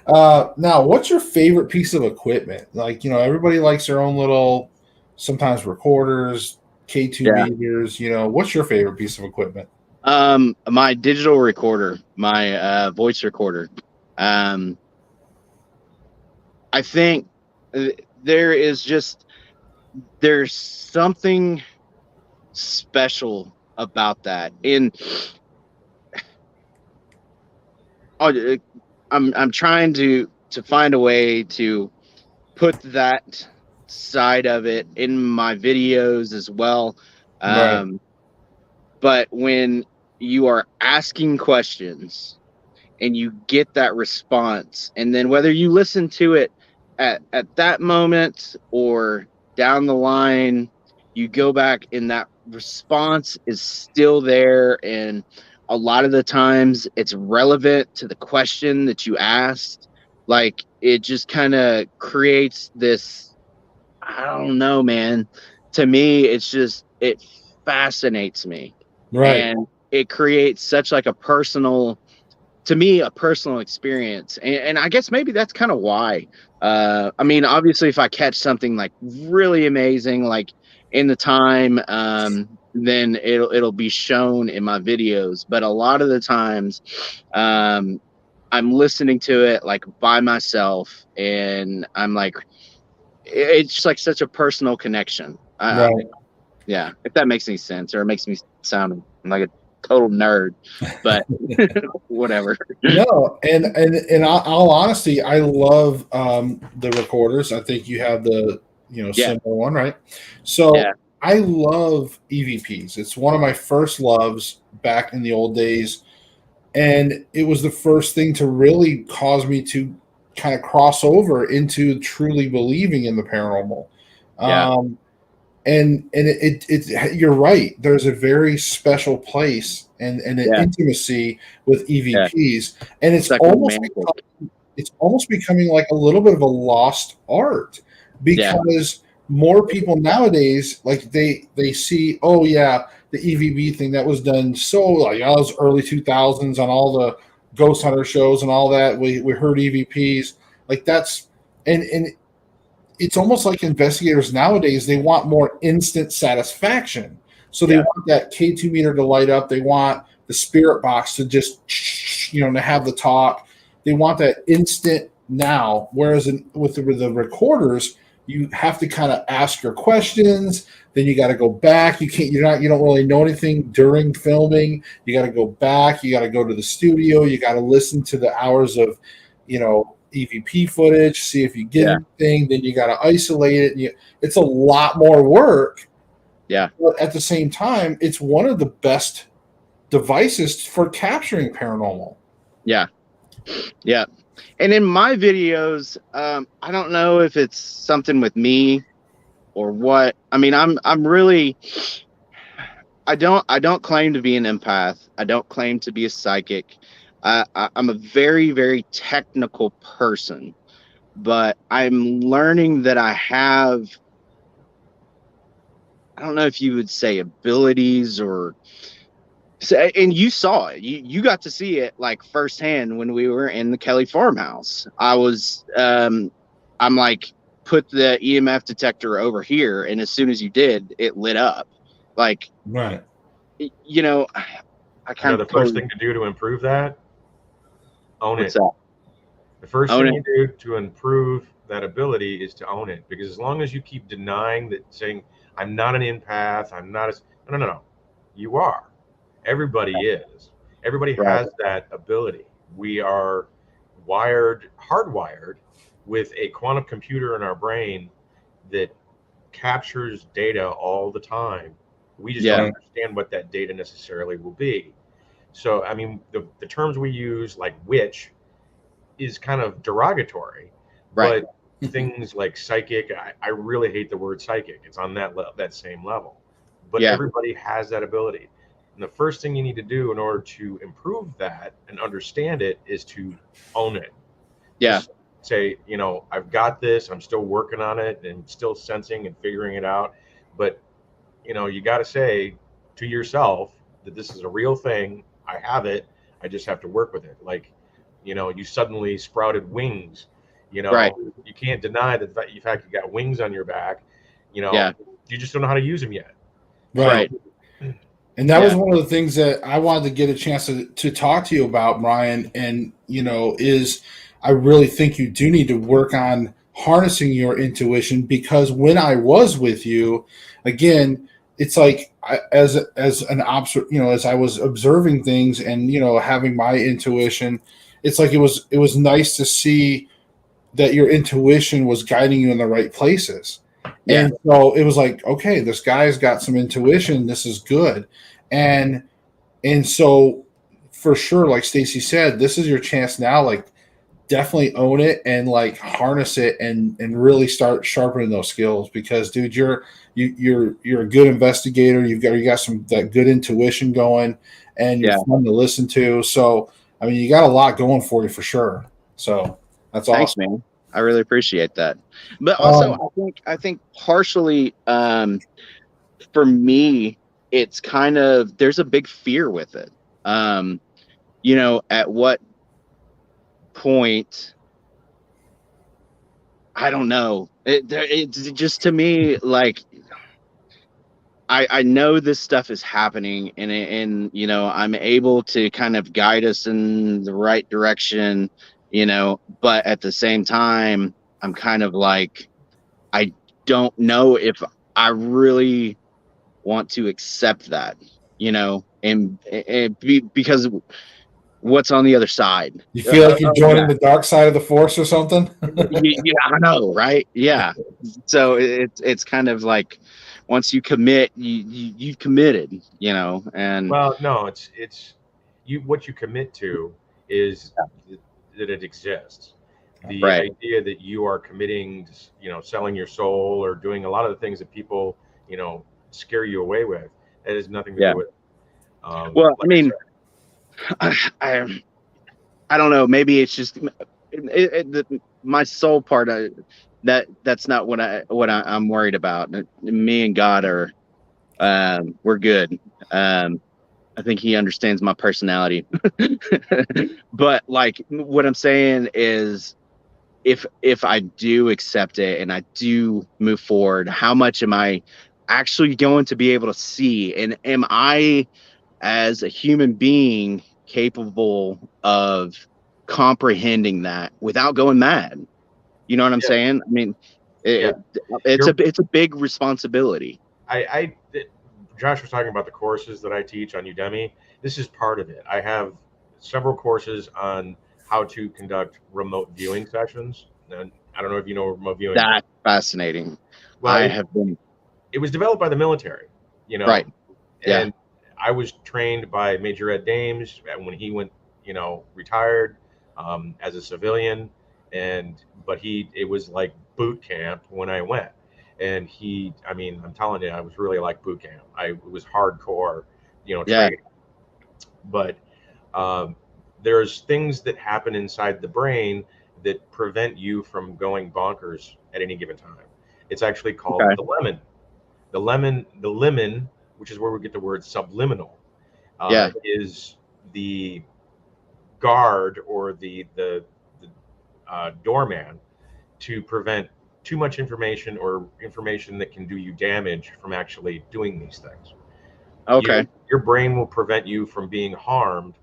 Now, what's your favorite piece of equipment? Like, everybody likes their own little, sometimes recorders, K2 meters. What's your favorite piece of equipment? My digital recorder, my voice recorder. I think there's something special about that. I'm trying to find a way to put that side of it in my videos as well. But when you are asking questions and you get that response, and then whether you listen to it at that moment or down the line, you go back and that response is still there, and a lot of the times it's relevant to the question that you asked. Like, it just kind of creates this, I don't know, man. To me, it fascinates me. Right. And it creates such like a personal experience. And I guess maybe that's kind of why. I mean, obviously, if I catch something like really amazing, like in the time, then it'll be shown in my videos. But a lot of the times, I I'm listening to it like by myself, and I'm like, it's just like such a personal connection. Right. Yeah, if that makes any sense, or it makes me sound like a total nerd, but whatever. No, and in all honesty, I love the recorders. I think you have the Yeah. similar one, right? So Yeah. I love EVPs. It's one of my first loves back in the old days, and it was the first thing to really cause me to kind of cross over into truly believing in the paranormal. Yeah. And it you're right. There's a very special place and an Yeah. intimacy with Yeah. EVPs, and It's like romantic. it's almost becoming like a little bit of a lost art Yeah. because more people nowadays like they see, oh yeah, the EVP thing that was done so like those early 2000s on all the ghost hunter shows and all that. We heard EVPs like that's and it's almost like investigators nowadays, they want more instant satisfaction. So they want that K2 meter to light up. They want the spirit box to just, to have the talk. They want that instant now. Whereas with the recorders, you have to kind of ask your questions. Then you got to go back. You don't really know anything during filming. You got to go back. You got to go to the studio. You got to listen to the hours of, EVP footage, see if you get anything, then you got to isolate it. It's a lot more work. Yeah. But at the same time, it's one of the best devices for capturing paranormal. Yeah. Yeah. And in my videos, I don't know if it's something with me or what. I mean, I'm really, I don't claim to be an empath. I don't claim to be a psychic. I'm a very, very technical person, but I'm learning that I have, I don't know if you would say abilities or, and you saw it. You got to see it like firsthand when we were in the Kelly farmhouse. I'm like, put the EMF detector over here, and as soon as you did, it lit up. Like, right. I kind the of first thing to do to improve that, own it. That? The first Own thing it. you do to improve that ability is to own it, because as long as you keep denying that, saying I'm not an empath, I'm not a no, you are. Everybody is. Everybody has that ability. We are hardwired with a quantum computer in our brain that captures data all the time. We just don't understand what that data necessarily will be. So, I mean, the terms we use, like witch, is kind of derogatory, but things like psychic, I really hate the word psychic. It's on that same level. But everybody has that ability. And the first thing you need to do in order to improve that and understand it is to own it. Yeah. Just say, I've got this, I'm still working on it and still sensing and figuring it out. But, you got to say to yourself that this is a real thing. I have it. I just have to work with it. Like, you suddenly sprouted wings. You can't deny that the fact you got wings on your back. You just don't know how to use them yet. Right. And that was one of the things that I wanted to get a chance to talk to you about, Brian. And, is I really think you do need to work on harnessing your intuition, because when I was with you, again, it's like as an as I was observing things and, having my intuition, it's like it was nice to see that your intuition was guiding you in the right places. Yeah. And so it was like, okay, this guy's got some intuition. This is good. And so for sure, like Stacy said, this is your chance now. Like, definitely own it and like harness it and really start sharpening those skills, because dude, you're a good investigator. You got some that good intuition going, and you're fun to listen to. So I mean, you got a lot going for you for sure. So that's awesome. Thanks, man. I really appreciate that. But also, I think partially, for me, it's kind of, there's a big fear with it. At what point, I don't know. It's just, to me, like, I know this stuff is happening, and you know, I'm able to kind of guide us in the right direction, you know, but at the same time, I'm kind of like, I don't know if I really want to accept that, you know, and because what's on the other side. You feel like you're joining That. the dark side of the force or something? Yeah, I know, right? Yeah. So it's kind of like once you commit, you've committed, you know, and Well, no, it's you. What you commit to is that it exists. The right. idea that you are committing, you know, selling your soul or doing a lot of the things that people, you know, scare you away with, that has nothing to Yeah. do with it. Well, I Like mean, said, I don't know. Maybe it's just my soul part. That's not I'm worried about. Me and God are we're good. I think he understands my personality. But like what I'm saying is if I do accept it and I do move forward, how much am I actually going to be able to see? And am I as a human being capable of comprehending that without going mad? You know what I'm yeah, saying? I mean, yeah. it, it's You're, a big responsibility. Josh was talking about the courses that I teach on Udemy. This is part of it. I have several courses on how to conduct remote viewing sessions. And I don't know if you know what remote viewing is. That's fascinating. Well, I have been it was developed by the military, you know, right. Yeah. and I was trained by Major Ed Dames when he went, you know, retired as a civilian, but it was like boot camp when I went, and I mean, I'm telling you, I was really like boot camp. It was hardcore, you know, Yeah. training, but um, there's things that happen inside the brain that prevent you from going bonkers at any given time. It's actually called Okay. the lemon. The lemon, which is where we get the word subliminal, Yeah. is the guard or the doorman to prevent too much information or information that can do you damage from actually doing these things. Okay. Your brain will prevent you from being harmed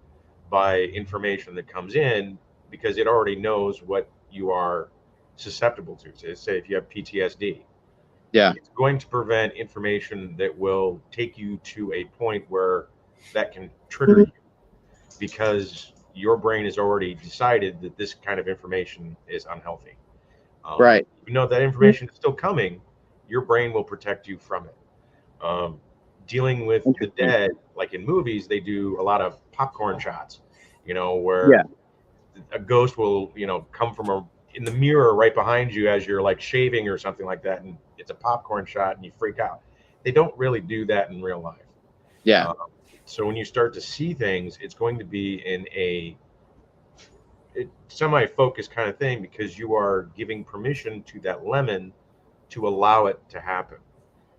by information that comes in because it already knows what you are susceptible to. So say if you have PTSD, Yeah. it's going to prevent information that will take you to a point where that can trigger you because your brain has already decided that this kind of information is unhealthy. Right. Even though that information is still coming, your brain will protect you from it. Dealing with the Interesting. dead, like in movies, they do a lot of popcorn shots, you know, Yeah. where a ghost will, you know, come from in the mirror right behind you as you're like shaving or something like that, and it's a popcorn shot, and you freak out. They don't really do that in real life. Yeah. So when you start to see things, it's going to be in a semi-focused kind of thing because you are giving permission to that lemon to allow it to happen.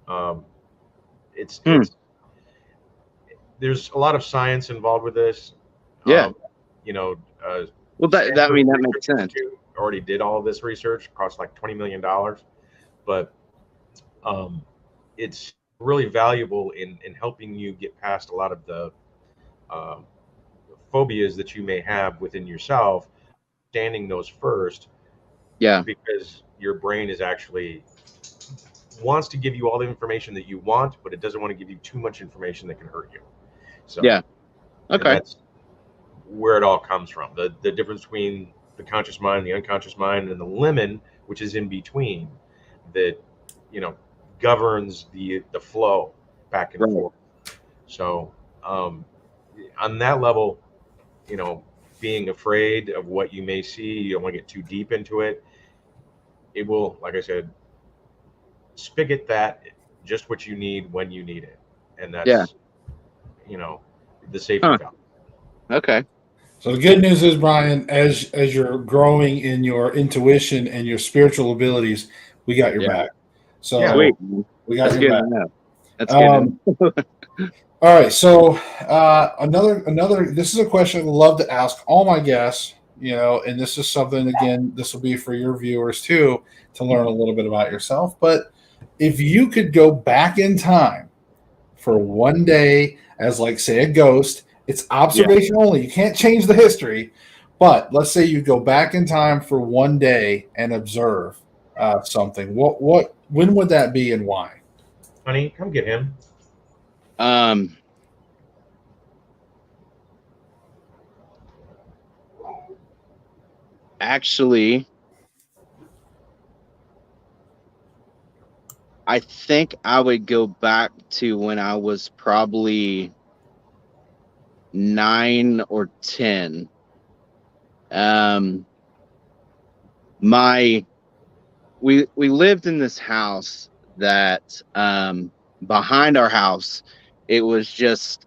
Um, it's there's a lot of science involved with this. Yeah. You know, Well, that I Stanford mean that Research makes sense. Institute already did all of this research, cost like $20 million, but it's really valuable in helping you get past a lot of the um, phobias that you may have within yourself, standing those first, Yeah. because your brain is actually wants to give you all the information that you want, but it doesn't want to give you too much information that can hurt you. So Yeah. and Okay. that's where it all comes from. The difference between the conscious mind, the unconscious mind, and the lemon, which is in between, that, you know, governs the flow back and Right. forth. So on that level, you know, being afraid of what you may see, you don't want to get too deep into it. It will, like I said, spigot that just what you need when you need it, and that's Yeah. you know, the safety Huh. valve. Okay. So the good news is, Brian, as you're growing in your intuition and your spiritual abilities, we got your Yeah. back. So Yeah. Sweet. we got That's your good back. to know. That's good to know. All right. So another. This is a question I love to ask all my guests. You know, and this is something, again, this will be for your viewers too, to learn a little bit about yourself. But if you could go back in time for one day as, like, say, a ghost. It's observation only. You can't change the history. But let's say you go back in time for one day and observe something. When would that be and why? Honey, come get him. Actually, I think I would go back to when I was probably 9 or 10. We lived in this house that behind our house, it was just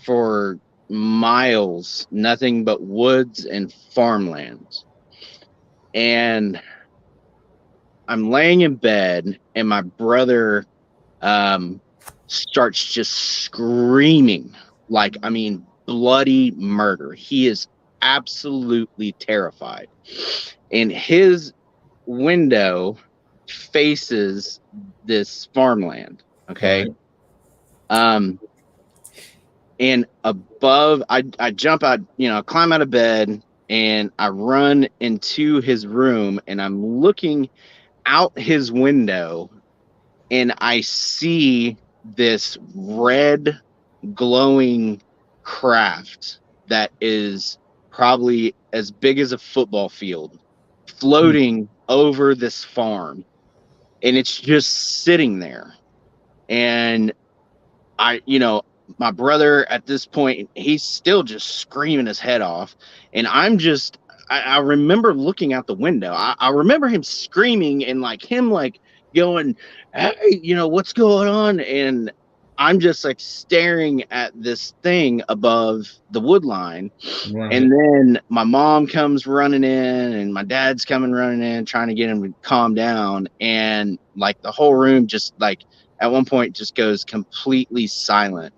for miles nothing but woods and farmlands. And I'm laying in bed, and my brother starts just screaming, like, I mean, bloody murder. He is absolutely terrified. And his window faces this farmland. Okay. Right. And above, I jump out, climb out of bed, and I run into his room, and I'm looking out his window, and I see this red glowing craft that is probably as big as a football field floating over this farm, and it's just sitting there. And my brother at this point, he's still just screaming his head off, and I remember looking out the window. I remember him screaming, and like him like going, "Hey, what's going on?" And I'm just like staring at this thing above the wood line. Right. And then my mom comes running in, and my dad's coming running in, trying to get him to calm down. And like the whole room just like at one point just goes completely silent.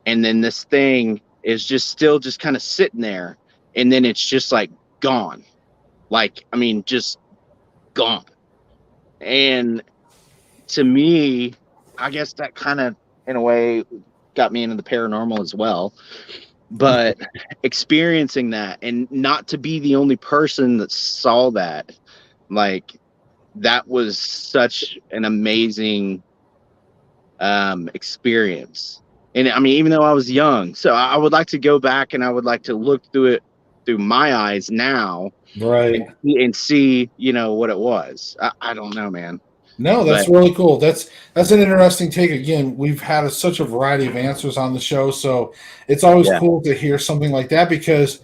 And then this thing is just still just kind of sitting there. And then it's just like gone. Like, I mean, just gone. And to me, I guess that kind of, in a way, got me into the paranormal as well. But experiencing that, and not to be the only person that saw that, like, that was such an amazing experience. And I mean, even though I was young, so I would like to go back, and I would like to look through it through my eyes now, Right. and see, what it was. I don't know, man. No, that's really cool. That's an interesting take. Again, we've had such a variety of answers on the show, so it's always cool to hear something like that, because,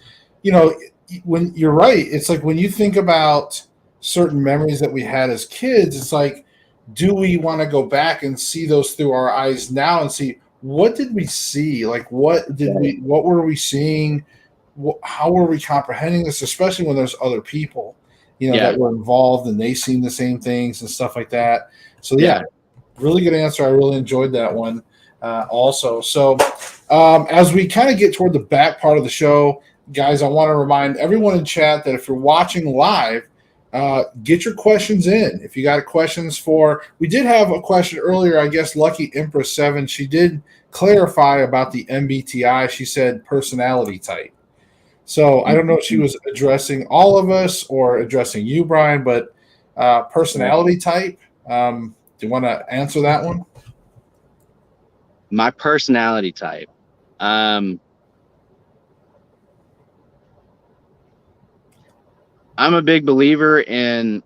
when you're right, it's like when you think about certain memories that we had as kids, it's like, do we want to go back and see those through our eyes now and see what did we see? Like, what were we seeing? How were we comprehending this, especially when there's other people, that were involved and they seen the same things and stuff like that. So really good answer. I really enjoyed that one also. So as we kind of get toward the back part of the show, guys, I want to remind everyone in chat that if you're watching live, get your questions in. If you got questions we did have a question earlier, I guess Lucky Empress 7, she did clarify about the MBTI. She said personality type. So I don't know if she was addressing all of us or addressing you, Brian, but personality type, do you want to answer that one? My personality type. I'm a big believer in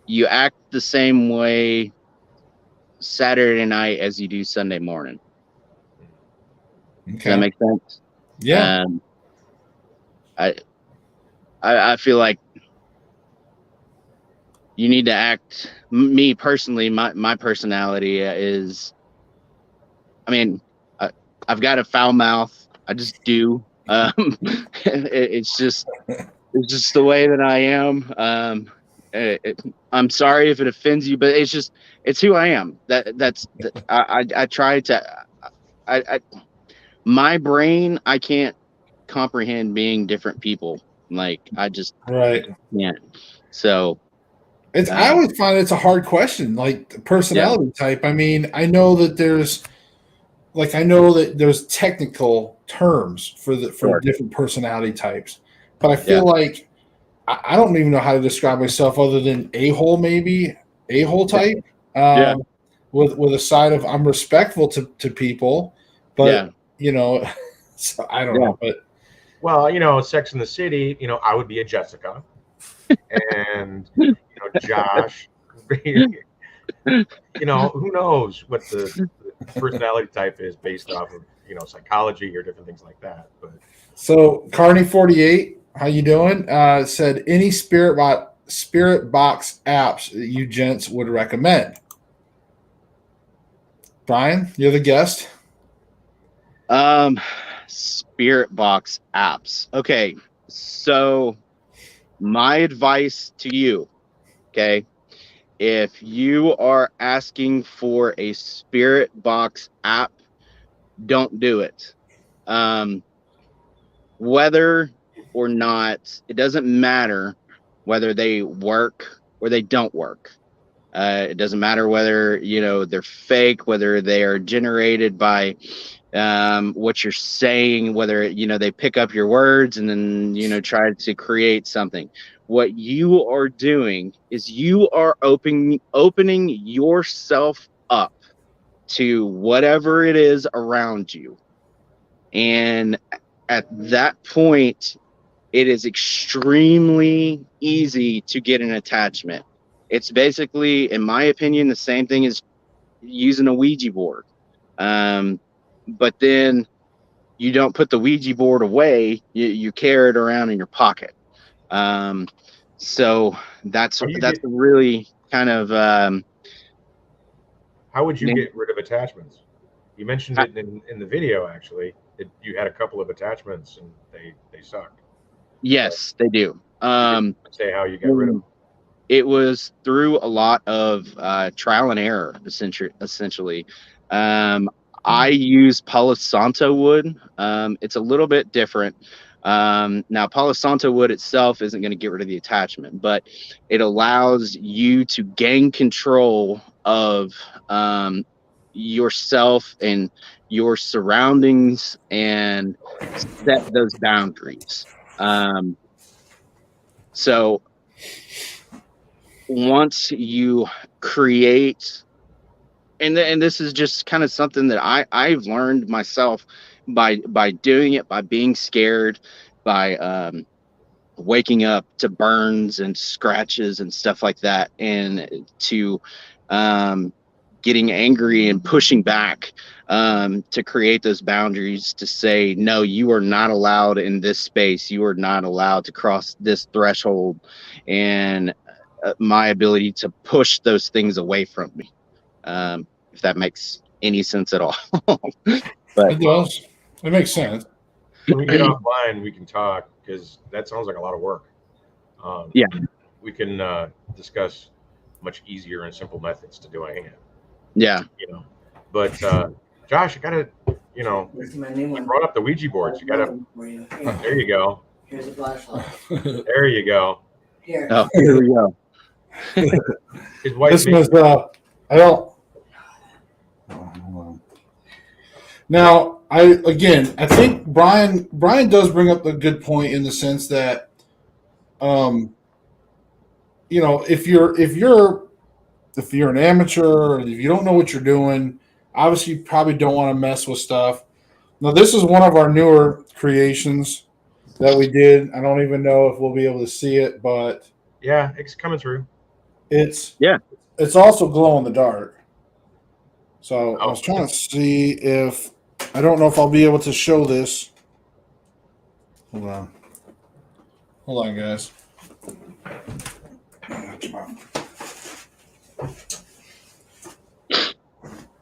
you act the same way Saturday night as you do Sunday morning. Okay. Does that make sense? Yeah. I feel like you need to act. Me personally, my personality is, I mean, I've got a foul mouth. I just do. It's just the way that I am. I'm sorry if it offends you, but it's who I am. I try to. My brain, I can't comprehend being different people. Like, I just right. can't. So I always find it's a hard question, like the personality type. I mean, I know that there's technical terms for different personality types, but I feel like I don't even know how to describe myself other than a-hole, maybe a-hole type. With a side of I'm respectful to people, but so I don't know. But well, Sex in the City, I would be a Jessica, and Josh. Who knows what the personality type is based off of psychology or different things like that. But so Carney 48, how you doing? Said any spirit box apps that you gents would recommend. Brian, you're the guest. Spirit box apps. Okay, so my advice to you, okay, if you are asking for a spirit box app, don't do it. Whether or not, it doesn't matter whether they work or they don't work. It doesn't matter whether they're fake, whether they are generated by what you're saying, whether they pick up your words and then try to create something. What you are doing is you are opening yourself up to whatever it is around you, and at that point it is extremely easy to get an attachment. It's basically, in my opinion, the same thing as using a Ouija board. But then you don't put the Ouija board away, you carry it around in your pocket. So that's really kind of how would you get rid of attachments? You mentioned it in the video, actually, that you had a couple of attachments and they sucked. Yes, they do. Say how you got rid of them. It was through a lot of trial and error, essentially. I use Palo Santo wood. It's a little bit different. Now, Palo Santo wood itself isn't going to get rid of the attachment, but it allows you to gain control of yourself and your surroundings and set those boundaries. So once you create, and this is just kind of something that I've learned myself by doing it, by being scared, by waking up to burns and scratches and stuff like that, and to getting angry and pushing back to create those boundaries, to say, no, you are not allowed in this space. You are not allowed to cross this threshold. And my ability to push those things away from me, if that makes any sense at all. But it does. It makes sense. When we get offline, we can talk, because that sounds like a lot of work. We can discuss much easier and simple methods to doing it. Yeah. But Josh, you gotta, you brought up the Ouija boards. You gotta. There you go. Here's a flashlight. There you go. Here. Oh, here we go. His wife. This was I don't. Now, I think Brian does bring up a good point in the sense that, if you're an amateur, or if you don't know what you're doing, obviously you probably don't want to mess with stuff. Now, this is one of our newer creations that we did. I don't even know if we'll be able to see it, but yeah, it's coming through. It's also glow in the dark. So I was trying to see if, I don't know if I'll be able to show this. Hold on, guys.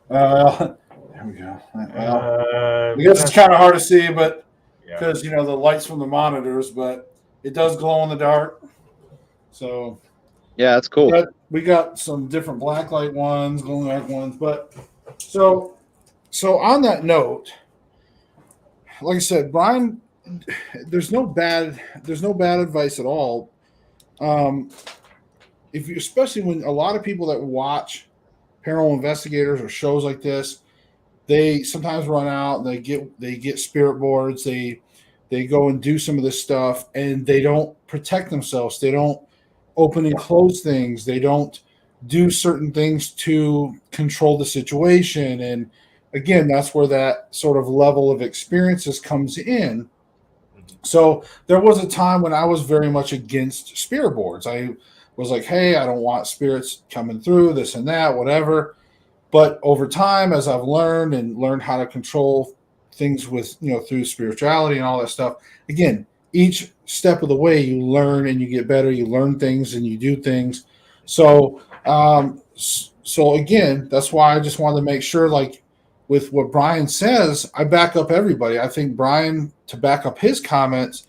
There we go. I guess it's kind of hard to see, but because the lights from the monitors, but it does glow in the dark. So yeah, that's cool. We got some different blacklight ones, glow in the dark ones, but so on that note, like I said, Brian, there's no bad advice at all. if you, especially when a lot of people that watch paranormal investigators or shows like this, they sometimes run out and they get spirit boards, they go and do some of this stuff and they don't protect themselves. They don't open and close things. They don't do certain things to control the situation. And again, that's where that sort of level of experiences comes in. So there was a time when I was very much against spirit boards. I was like, hey, I don't want spirits coming through, this and that, whatever. But over time, as I've learned how to control things with, through spirituality and all that stuff, again, each step of the way you learn and you get better, you learn things and you do things. So, so again, that's why I just wanted to make sure, like with what Brian says, I back up everybody. I think Brian, to back up his comments,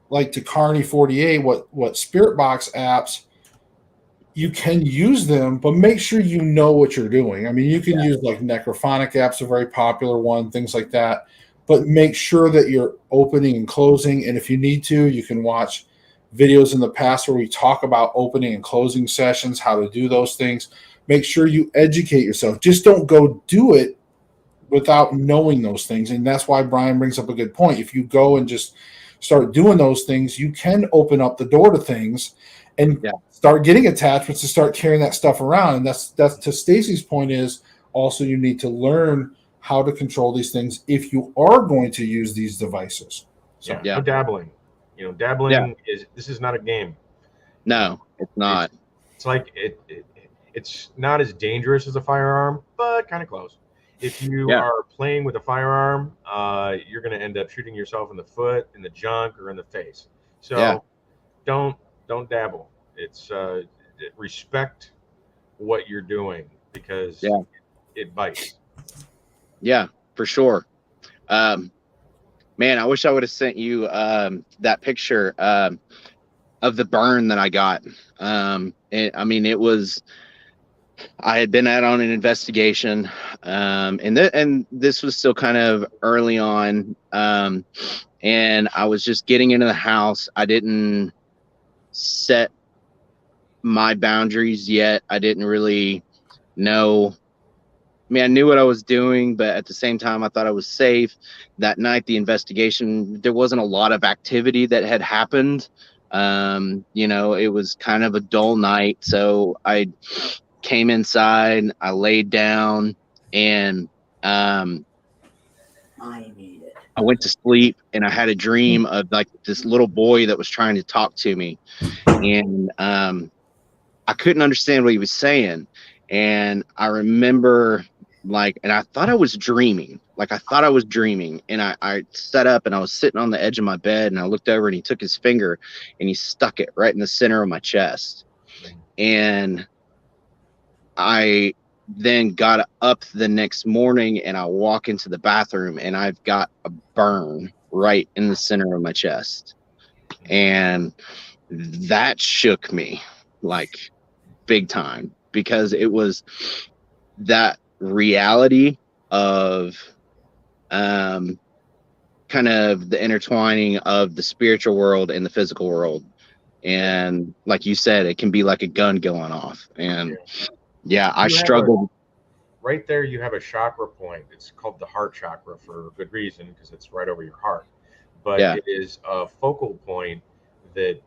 like to Carney 48, what Spirit Box apps, you can use them, but make sure you know what you're doing. I mean, you can use like necrophonic apps, a very popular one, things like that, but make sure that you're opening and closing. And if you need to, you can watch videos in the past where we talk about opening and closing sessions, how to do those things. Make sure you educate yourself. Just don't go do it without knowing those things. And that's why Brian brings up a good point. If you go and just start doing those things, you can open up the door to things and start getting attachments to start carrying that stuff around. And that's to Stacy's point, is also you need to learn how to control these things if you are going to use these devices. So no dabbling. Dabbling this is not a game. No, it's not. It's like it's not as dangerous as a firearm, but kind of close. If you are playing with a firearm, you're going to end up shooting yourself in the foot, in the junk, or in the face. So don't dabble. It's respect what you're doing, because it bites. Yeah, for sure. Man, I wish I would have sent you that picture of the burn that I got. It was, I had been out on an investigation, and this was still kind of early on, and I was just getting into the house. I didn't set my boundaries yet. I didn't really know. I mean, I knew what I was doing, but at the same time, I thought I was safe. That night, the investigation, there wasn't a lot of activity that had happened. It was kind of a dull night. So I came inside, I laid down, and I went to sleep, and I had a dream of like this little boy that was trying to talk to me. And I couldn't understand what he was saying. And I remember and I thought I was dreaming. And I sat up and I was sitting on the edge of my bed, and I looked over and he took his finger and he stuck it right in the center of my chest. And I then got up the next morning and I walk into the bathroom and I've got a burn right in the center of my chest. And that shook me like big time, because it was that reality of kind of the intertwining of the spiritual world and the physical world. And like you said, it can be like a gun going off. And I struggled. Right there, you have a chakra point. It's called the heart chakra for good reason, because it's right over your heart. But it is a focal point that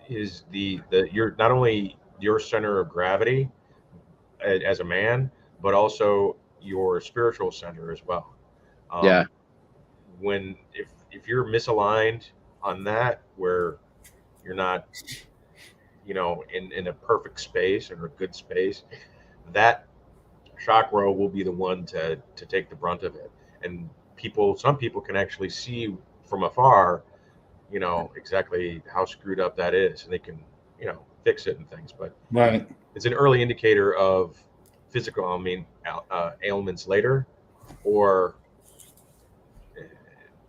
is you're not only your center of gravity as a man, but also your spiritual center as well. If you're misaligned on that, where you're not, in a perfect space or a good space, that chakra will be the one to take the brunt of it. And some people can actually see from afar, exactly how screwed up that is, and they can, fix it and things. But it's an early indicator of physical, ailments later, or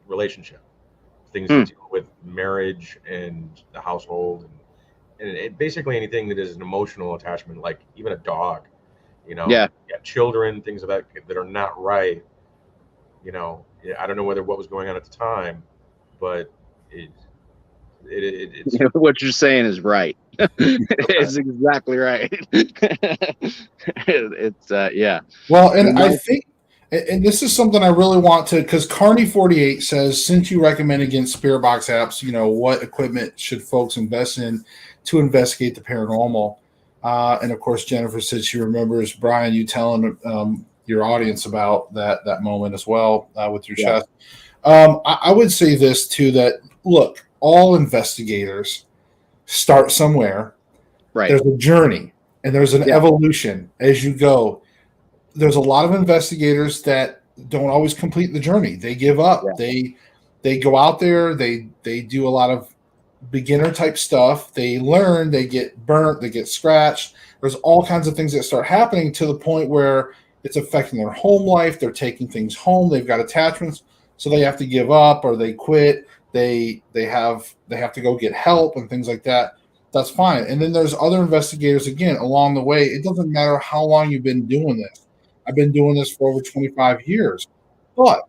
relationship things to deal with, marriage and the household, and basically anything that is an emotional attachment, like even a dog, children, things of that are not right. I don't know what was going on at the time, but It's What you're saying is right. It's exactly right. It's yeah. Well, and And I think, and this is something I really want to, because Carney48 says, since you recommend against spirit box apps, what equipment should folks invest in to investigate the paranormal? And of course, Jennifer said she remembers Brian, you telling your audience about that moment as well with your Yeah. chest. I would say this too, that look, all investigators start somewhere. right. There's a journey and there's an Yeah. evolution as you go. There's a lot of investigators that don't always complete the journey. They give up. Yeah. They go out there, they do a lot of beginner type stuff. They learn, they get burnt, they get scratched. There's all kinds of things that start happening to the point where it's affecting their home life. They're taking things home. They've got attachments, so they have to give up or they quit. They have to go get help and things like that. That's fine. And then there's other investigators again along the way. It doesn't matter how long you've been doing this. I've been doing this for over 25 years. But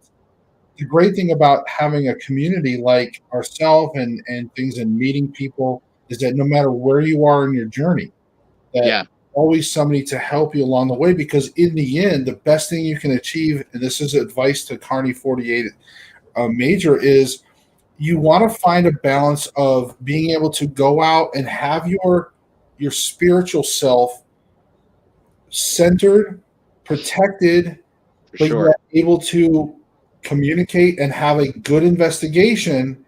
the great thing about having a community like ourselves and things and meeting people is that no matter where you are in your journey, that Yeah. always somebody to help you along the way, because in the end, the best thing you can achieve, and this is advice to Carney 48 Major, is you want to find a balance of being able to go out and have your spiritual self centered, protected, For but sure. you're able to communicate and have a good investigation,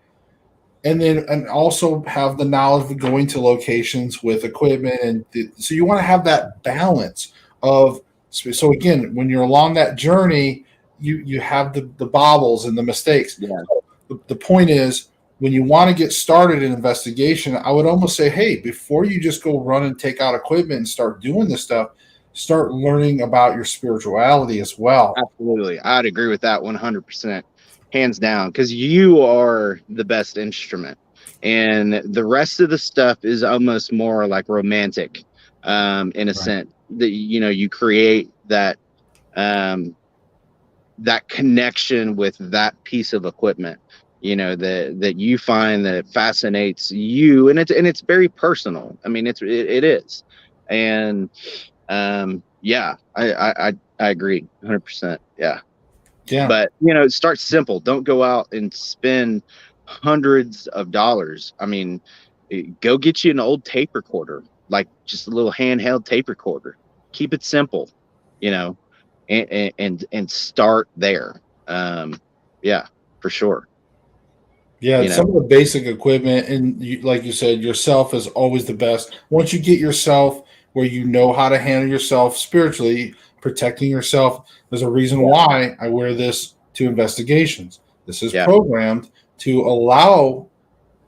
and also have the knowledge of going to locations with equipment, and so you want to have that balance of. So again, when you're along that journey, you have the bobbles and the mistakes. Yeah. The point is, when you want to get started in investigation, I would almost say, hey, before you just go run and take out equipment and start doing this stuff, start learning about your spirituality as well. Absolutely. I'd agree with that 100%. Hands down, because you are the best instrument. And the rest of the stuff is almost more like romantic, in a sense. That you create that that connection with that piece of equipment, that you find that it fascinates you, and it's very personal. I mean, it is. And yeah, I agree 100%. Yeah. But start simple. Don't go out and spend hundreds of dollars. I mean, go get you an old tape recorder, like just a little handheld tape recorder. Keep it simple, and start there. Yeah, for sure. Yeah, some of the basic equipment, and like you said, yourself is always the best. Once you get yourself where you know how to handle yourself spiritually, protecting yourself, there's a reason why I wear this to investigations. This is programmed to allow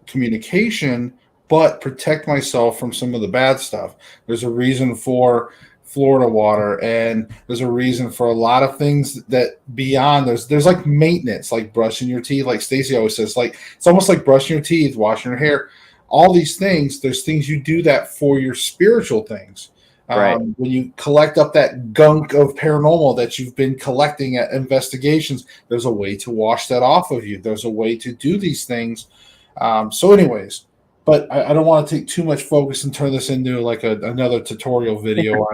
communication, but protect myself from some of the bad stuff. There's a reason for Florida water, and there's a reason for a lot of things that beyond there's like maintenance, like brushing your teeth, like Stacy always says, like it's almost like brushing your teeth, washing your hair, all these things. There's things you do that for your spiritual things. Right. When you collect up that gunk of paranormal that you've been collecting at investigations, there's a way to wash that off of you. There's a way to do these things. So anyways, but I don't want to take too much focus and turn this into like another tutorial video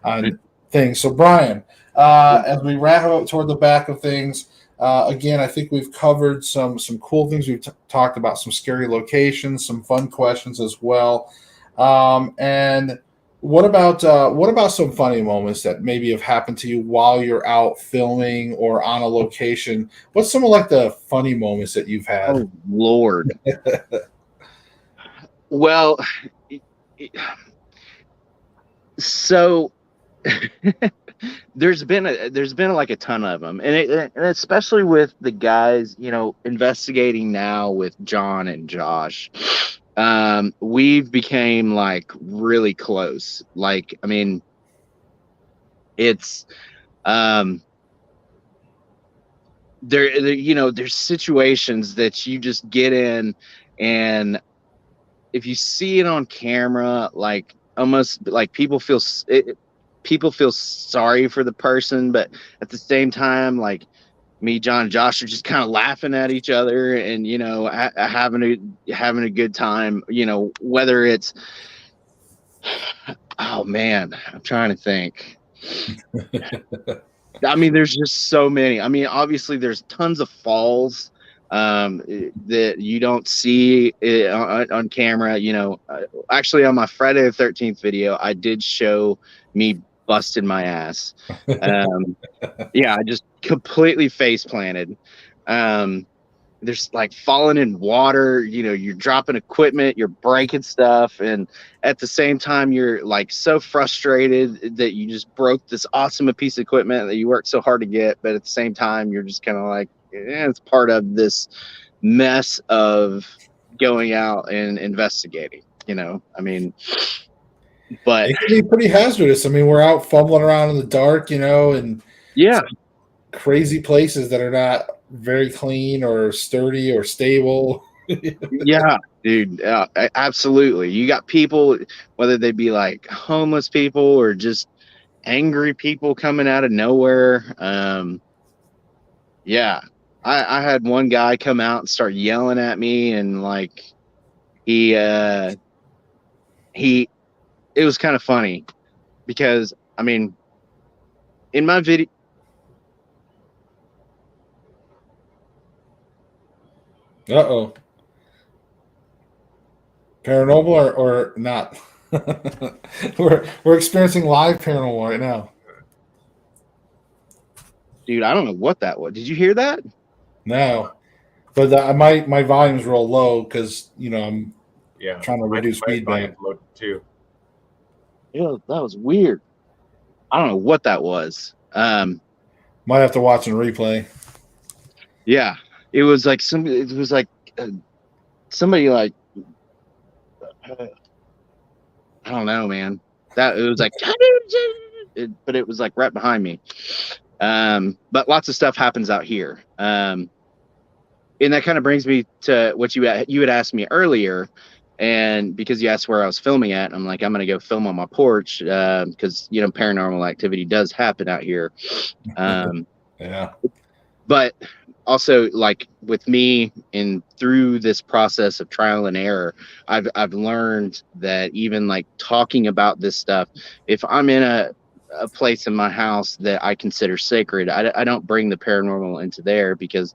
on things. So Brian, as we wrap up toward the back of things, again, I think we've covered some cool things. We've talked about some scary locations, some fun questions as well. And what about some funny moments that maybe have happened to you while you're out filming or on a location? What's some of like the funny moments that you've had? Oh Lord. Well, so there's been like a ton of them, and especially with the guys, investigating now with John and Josh. We've became like really close. Like, I mean, it's there's situations that you just get in, and if you see it on camera, like almost like people feel sorry for the person, but at the same time, like me, John, and Josh are just kind of laughing at each other and, you know, having a good time, you know, whether it's, oh man, I'm trying to think. I mean, there's just so many. I mean, obviously there's tons of falls that you don't see on camera, you know. Actually on my Friday the 13th video, I did show me busting my ass. Yeah, I just completely face planted. There's like falling in water, you know, you're dropping equipment, you're breaking stuff, and at the same time you're like so frustrated that you just broke this awesome piece of equipment that you worked so hard to get, but at the same time you're just kind of like, it's part of this mess of going out and investigating, you know. I mean, but it can be pretty hazardous. I mean, we're out fumbling around in the dark, you know, and yeah, crazy places that are not very clean or sturdy or stable. yeah, dude, absolutely. You got people, whether they be like homeless people or just angry people coming out of nowhere. Yeah, I had one guy come out and start yelling at me, and like he it was kind of funny because I mean, in my video. Uh-oh. Paranormal or not? we're experiencing live paranormal right now. Dude, I don't know what that was. Did you hear that? No, but my volume's real low because, you know, I'm trying to reduce feedback. Low too. Yeah, that was weird. I don't know what that was. Might have to watch and replay. Yeah, it was like somebody like I don't know, man. That it was like, but it was like right behind me. But lots of stuff happens out here. And that kind of brings me to what you had asked me earlier, and because you asked where I was filming at, I'm like, I'm gonna go film on my porch because you know, paranormal activity does happen out here. Yeah. But also, like with me, and through this process of trial and error, I've learned that even like talking about this stuff, if I'm in a place in my house that I consider sacred, I don't bring the paranormal into there, because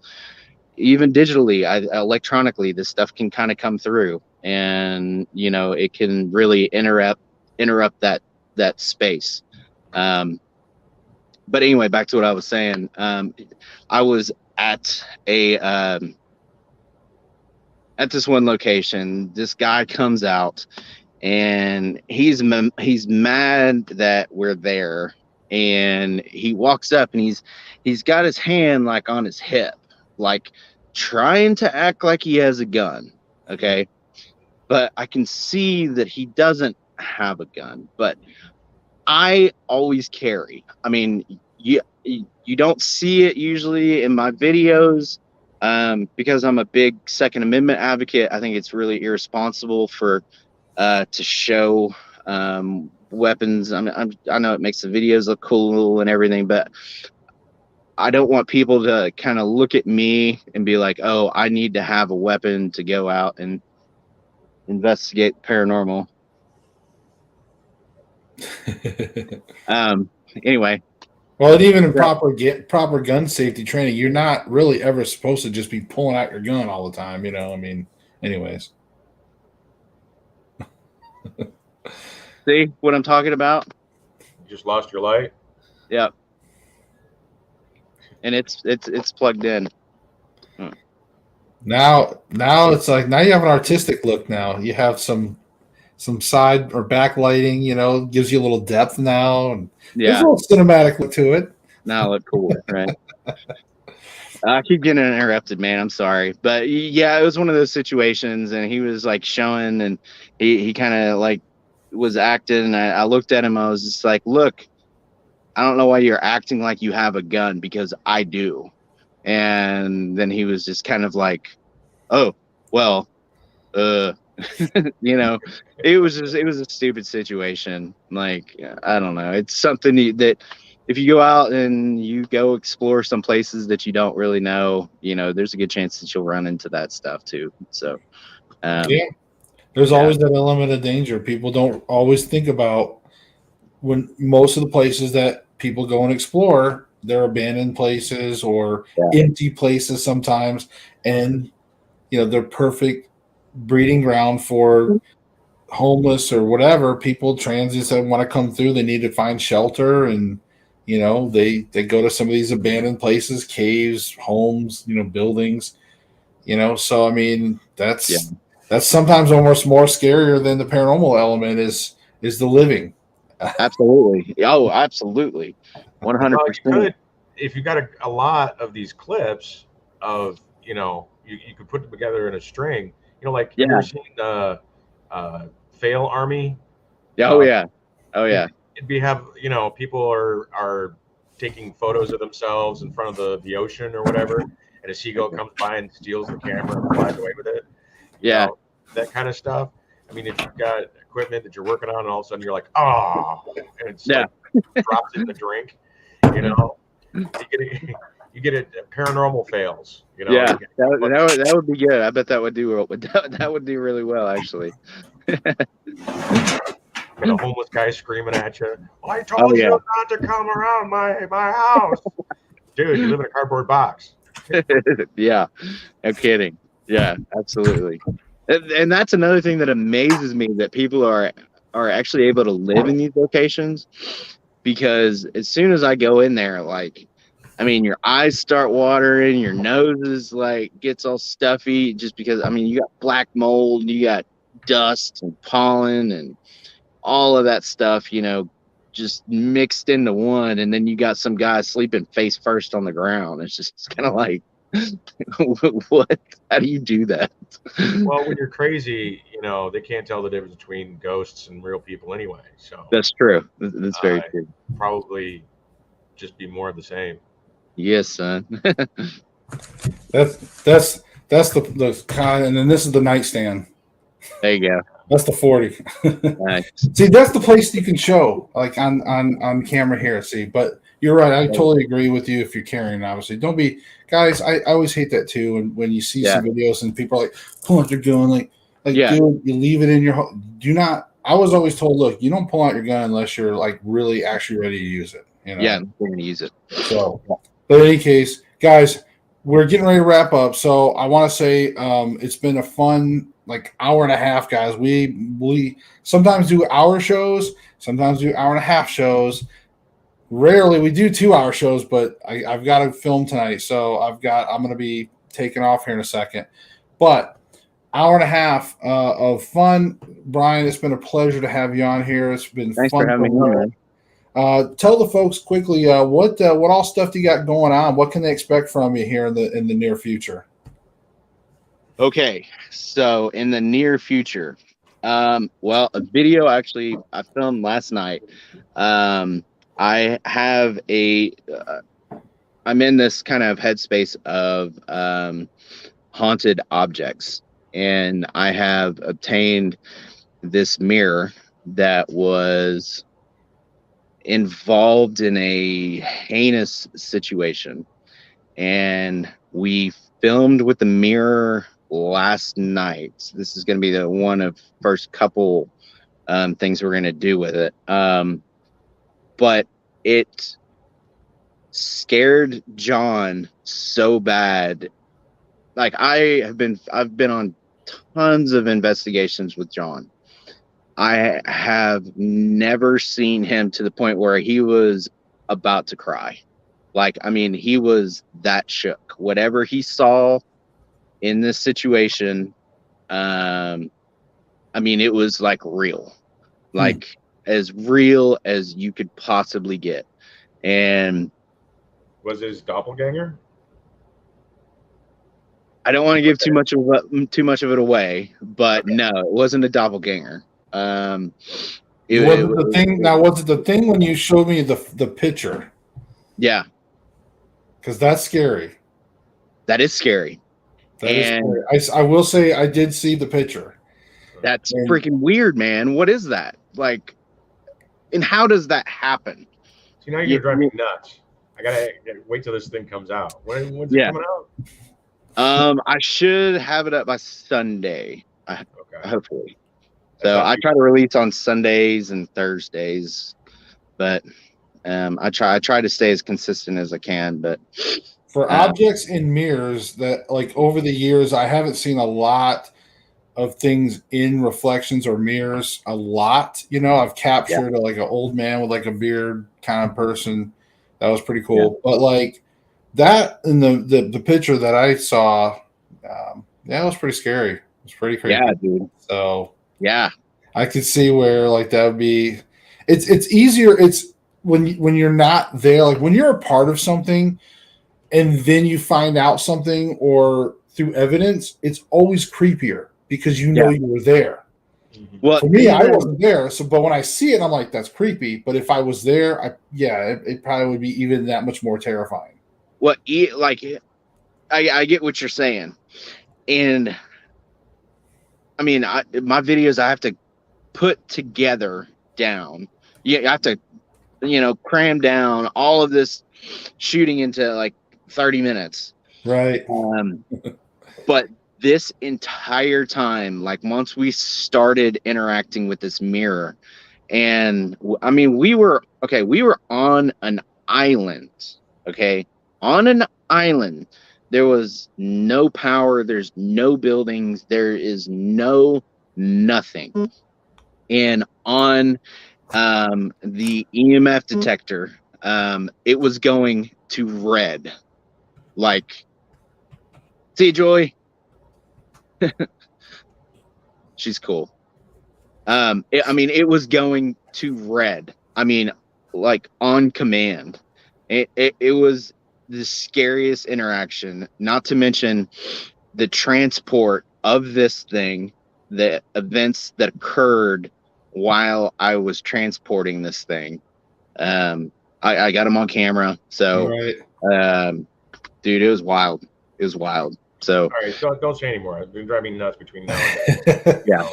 even digitally, electronically, this stuff can kind of come through, and you know, it can really interrupt that space. But anyway, back to what I was saying. I was at this one location. This guy comes out, and he's mad that we're there, and he walks up, and he's got his hand like on his hip, like trying to act like he has a gun. Okay, but I can see that he doesn't have a gun. But I always carry. I mean, you don't see it usually in my videos because I'm a big Second Amendment advocate. I think it's really irresponsible to show weapons. I know it makes the videos look cool and everything, but I don't want people to kind of look at me and be like, "Oh, I need to have a weapon to go out and investigate paranormal." Anyway. Well, and even in proper gun safety training, you're not really ever supposed to just be pulling out your gun all the time, you know. I mean, anyways. See what I'm talking about? You just lost your light? Yep. And it's plugged in. Now it's like, now you have an artistic look. Now you have some side or backlighting, you know, gives you a little depth now, and there's a little cinematic look to it. Now it look cool, right? I keep getting interrupted, man. I'm sorry, but yeah, it was one of those situations, and he was like showing, and he kind of like was acting, and I looked at him. I was just like, look, I don't know why you're acting like you have a gun, because I do. And then he was just kind of like, oh, well, you know, it was a stupid situation. Like, I don't know. It's something that if you go out and you go explore some places that you don't really know, there's a good chance that you'll run into that stuff too. So, Yeah. There's always that element of danger. People don't always think about when most of the places that people go and explore, they're abandoned places or empty places sometimes. And, they're perfect breeding ground for homeless or whatever people, transits that want to come through. They need to find shelter, and they go to some of these abandoned places, caves, homes, buildings, so I mean that's sometimes almost more scarier than the paranormal element is the living. Absolutely. Oh, absolutely. 100%. If you got a lot of these clips of, you could put them together in a string, like you ever seen Fail Army? Oh yeah. It'd be people are taking photos of themselves in front of the ocean or whatever, and a seagull comes by and steals the camera and flies away with it. You know, that kind of stuff. I mean, if you've got equipment that you're working on, and all of a sudden you're like, oh, and it's like drops in the drink, you get it paranormal fails. Yeah, that would be good. I bet that would do that would do really well, actually. And a homeless guy screaming at you, I told you not to come around my house. Dude, you live in a cardboard box. Yeah, no kidding. Yeah, absolutely. And that's another thing that amazes me, that people are actually able to live in these locations, because as soon as I go in there, like, I mean, your eyes start watering, your nose is like gets all stuffy, just because, I mean, you got black mold, you got dust and pollen and all of that stuff, just mixed into one. And then you got some guy sleeping face first on the ground. It's kind of like, what? How do you do that? Well, when you're crazy, they can't tell the difference between ghosts and real people anyway. So that's true. That's very true. Probably just be more of the same. Yes, son. That's the kind, and then this is the nightstand. There you go. That's the 40. Nice. See, that's the place you can show, like on camera here. See, but you're right. I totally agree with you. If you're carrying, obviously, don't be, guys. I always hate that too. And when you see some videos and people are like, pull out your gun, like dude, you leave it in your home. Do not. I was always told, look, you don't pull out your gun unless you're like really actually ready to use it. Yeah, we're gonna use it. So, but in any case, guys, we're getting ready to wrap up. So I want to say it's been a fun hour and a half, guys. We sometimes do hour shows, sometimes do hour and a half shows. Rarely we do 2-hour shows, but I've got to film tonight, so I'm going to be taking off here in a second. But hour and a half of fun, Brian. It's been a pleasure to have you on here. It's been Thanks fun for having me, man. Tell the folks quickly what all stuff do you got going on? What can they expect from you here in the near future? Okay, so in the near future, well, a video actually I filmed last night. I have I'm in this kind of headspace of haunted objects, and I have obtained this mirror that was involved in a heinous situation, and we filmed with the mirror last night. This is going to be the one of first couple things we're going to do with it, but it scared John so bad. Like, I've been on tons of investigations with John. I have never seen him to the point where he was about to cry. Like, I mean, he was that shook. Whatever he saw in this situation, I mean, it was like real, like as real as you could possibly get. And was it his doppelganger? I don't want to give too much of it away, but no, it wasn't a doppelganger. Was it the thing when you showed me the picture? Yeah, because that's scary. That is scary. Scary. I will say I did see the picture. That's freaking weird, man. What is that? Like, and how does that happen? See, now you're driving me nuts. I gotta wait till this thing comes out. When's it coming out? I should have it up by Sunday. Okay. Hopefully. So I try to release on Sundays and Thursdays, but I try to stay as consistent as I can. But for objects in mirrors, that like over the years, I haven't seen a lot of things in reflections or mirrors. A lot, you know, I've captured like an old man with like a beard kind of person. That was pretty cool. Yeah. But like that in the picture that I saw, that was pretty scary. It was pretty crazy. Yeah, dude. So yeah, I could see where like that would be. It's easier. It's when you're not there, like when you're a part of something, and then you find out something or through evidence, it's always creepier because you know you were there. Well, for me, I wasn't there, but when I see it, I'm like, that's creepy. But if I was there, it probably would be even that much more terrifying. Well, like, I get what you're saying, and I mean, my videos I have to put together down. You have to, cram down all of this shooting into like 30 minutes. Right. But this entire time, like once we started interacting with this mirror, and I mean, we were on an island, on an island. There was no power. There's no buildings. There is no nothing. And on the EMF detector, it was going to red. Like, see, Joy? She's cool. It was going to red. I mean, like on command. It was the scariest interaction, not to mention the transport of this thing, the events that occurred while I was transporting this thing. I got him on camera. So, dude, it was wild. It was wild. So, all right, don't say anymore. I've been driving me nuts between now and then. Yeah.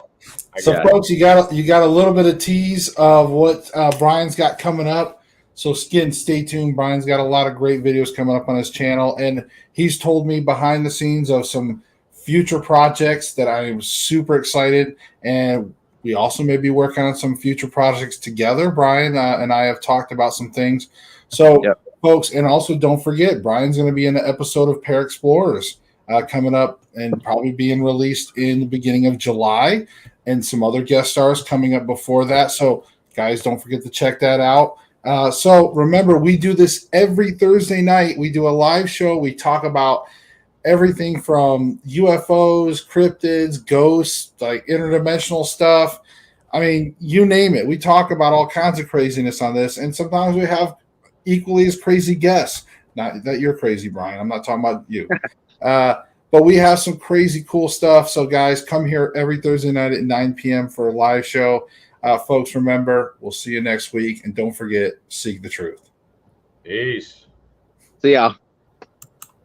So, folks, you got a little bit of tease of what Brian's got coming up. So, stay tuned. Brian's got a lot of great videos coming up on his channel, and he's told me behind the scenes of some future projects that I am super excited. And we also may be working on some future projects together. Brian and I have talked about some things. So, folks, and also don't forget, Brian's going to be in an episode of Pair Explorers coming up and probably being released in the beginning of July, and some other guest stars coming up before that. So, guys, don't forget to check that out. So remember, we do this every Thursday night. We do a live show. We talk about everything from UFOs, cryptids, ghosts, like interdimensional stuff. I mean, you name it. We talk about all kinds of craziness on this. And sometimes we have equally as crazy guests. Not that you're crazy, Brian. I'm not talking about you. But we have some crazy cool stuff. So, guys, come here every Thursday night at 9 p.m. for a live show. Folks, remember, we'll see you next week. And don't forget, seek the truth. Peace. See ya.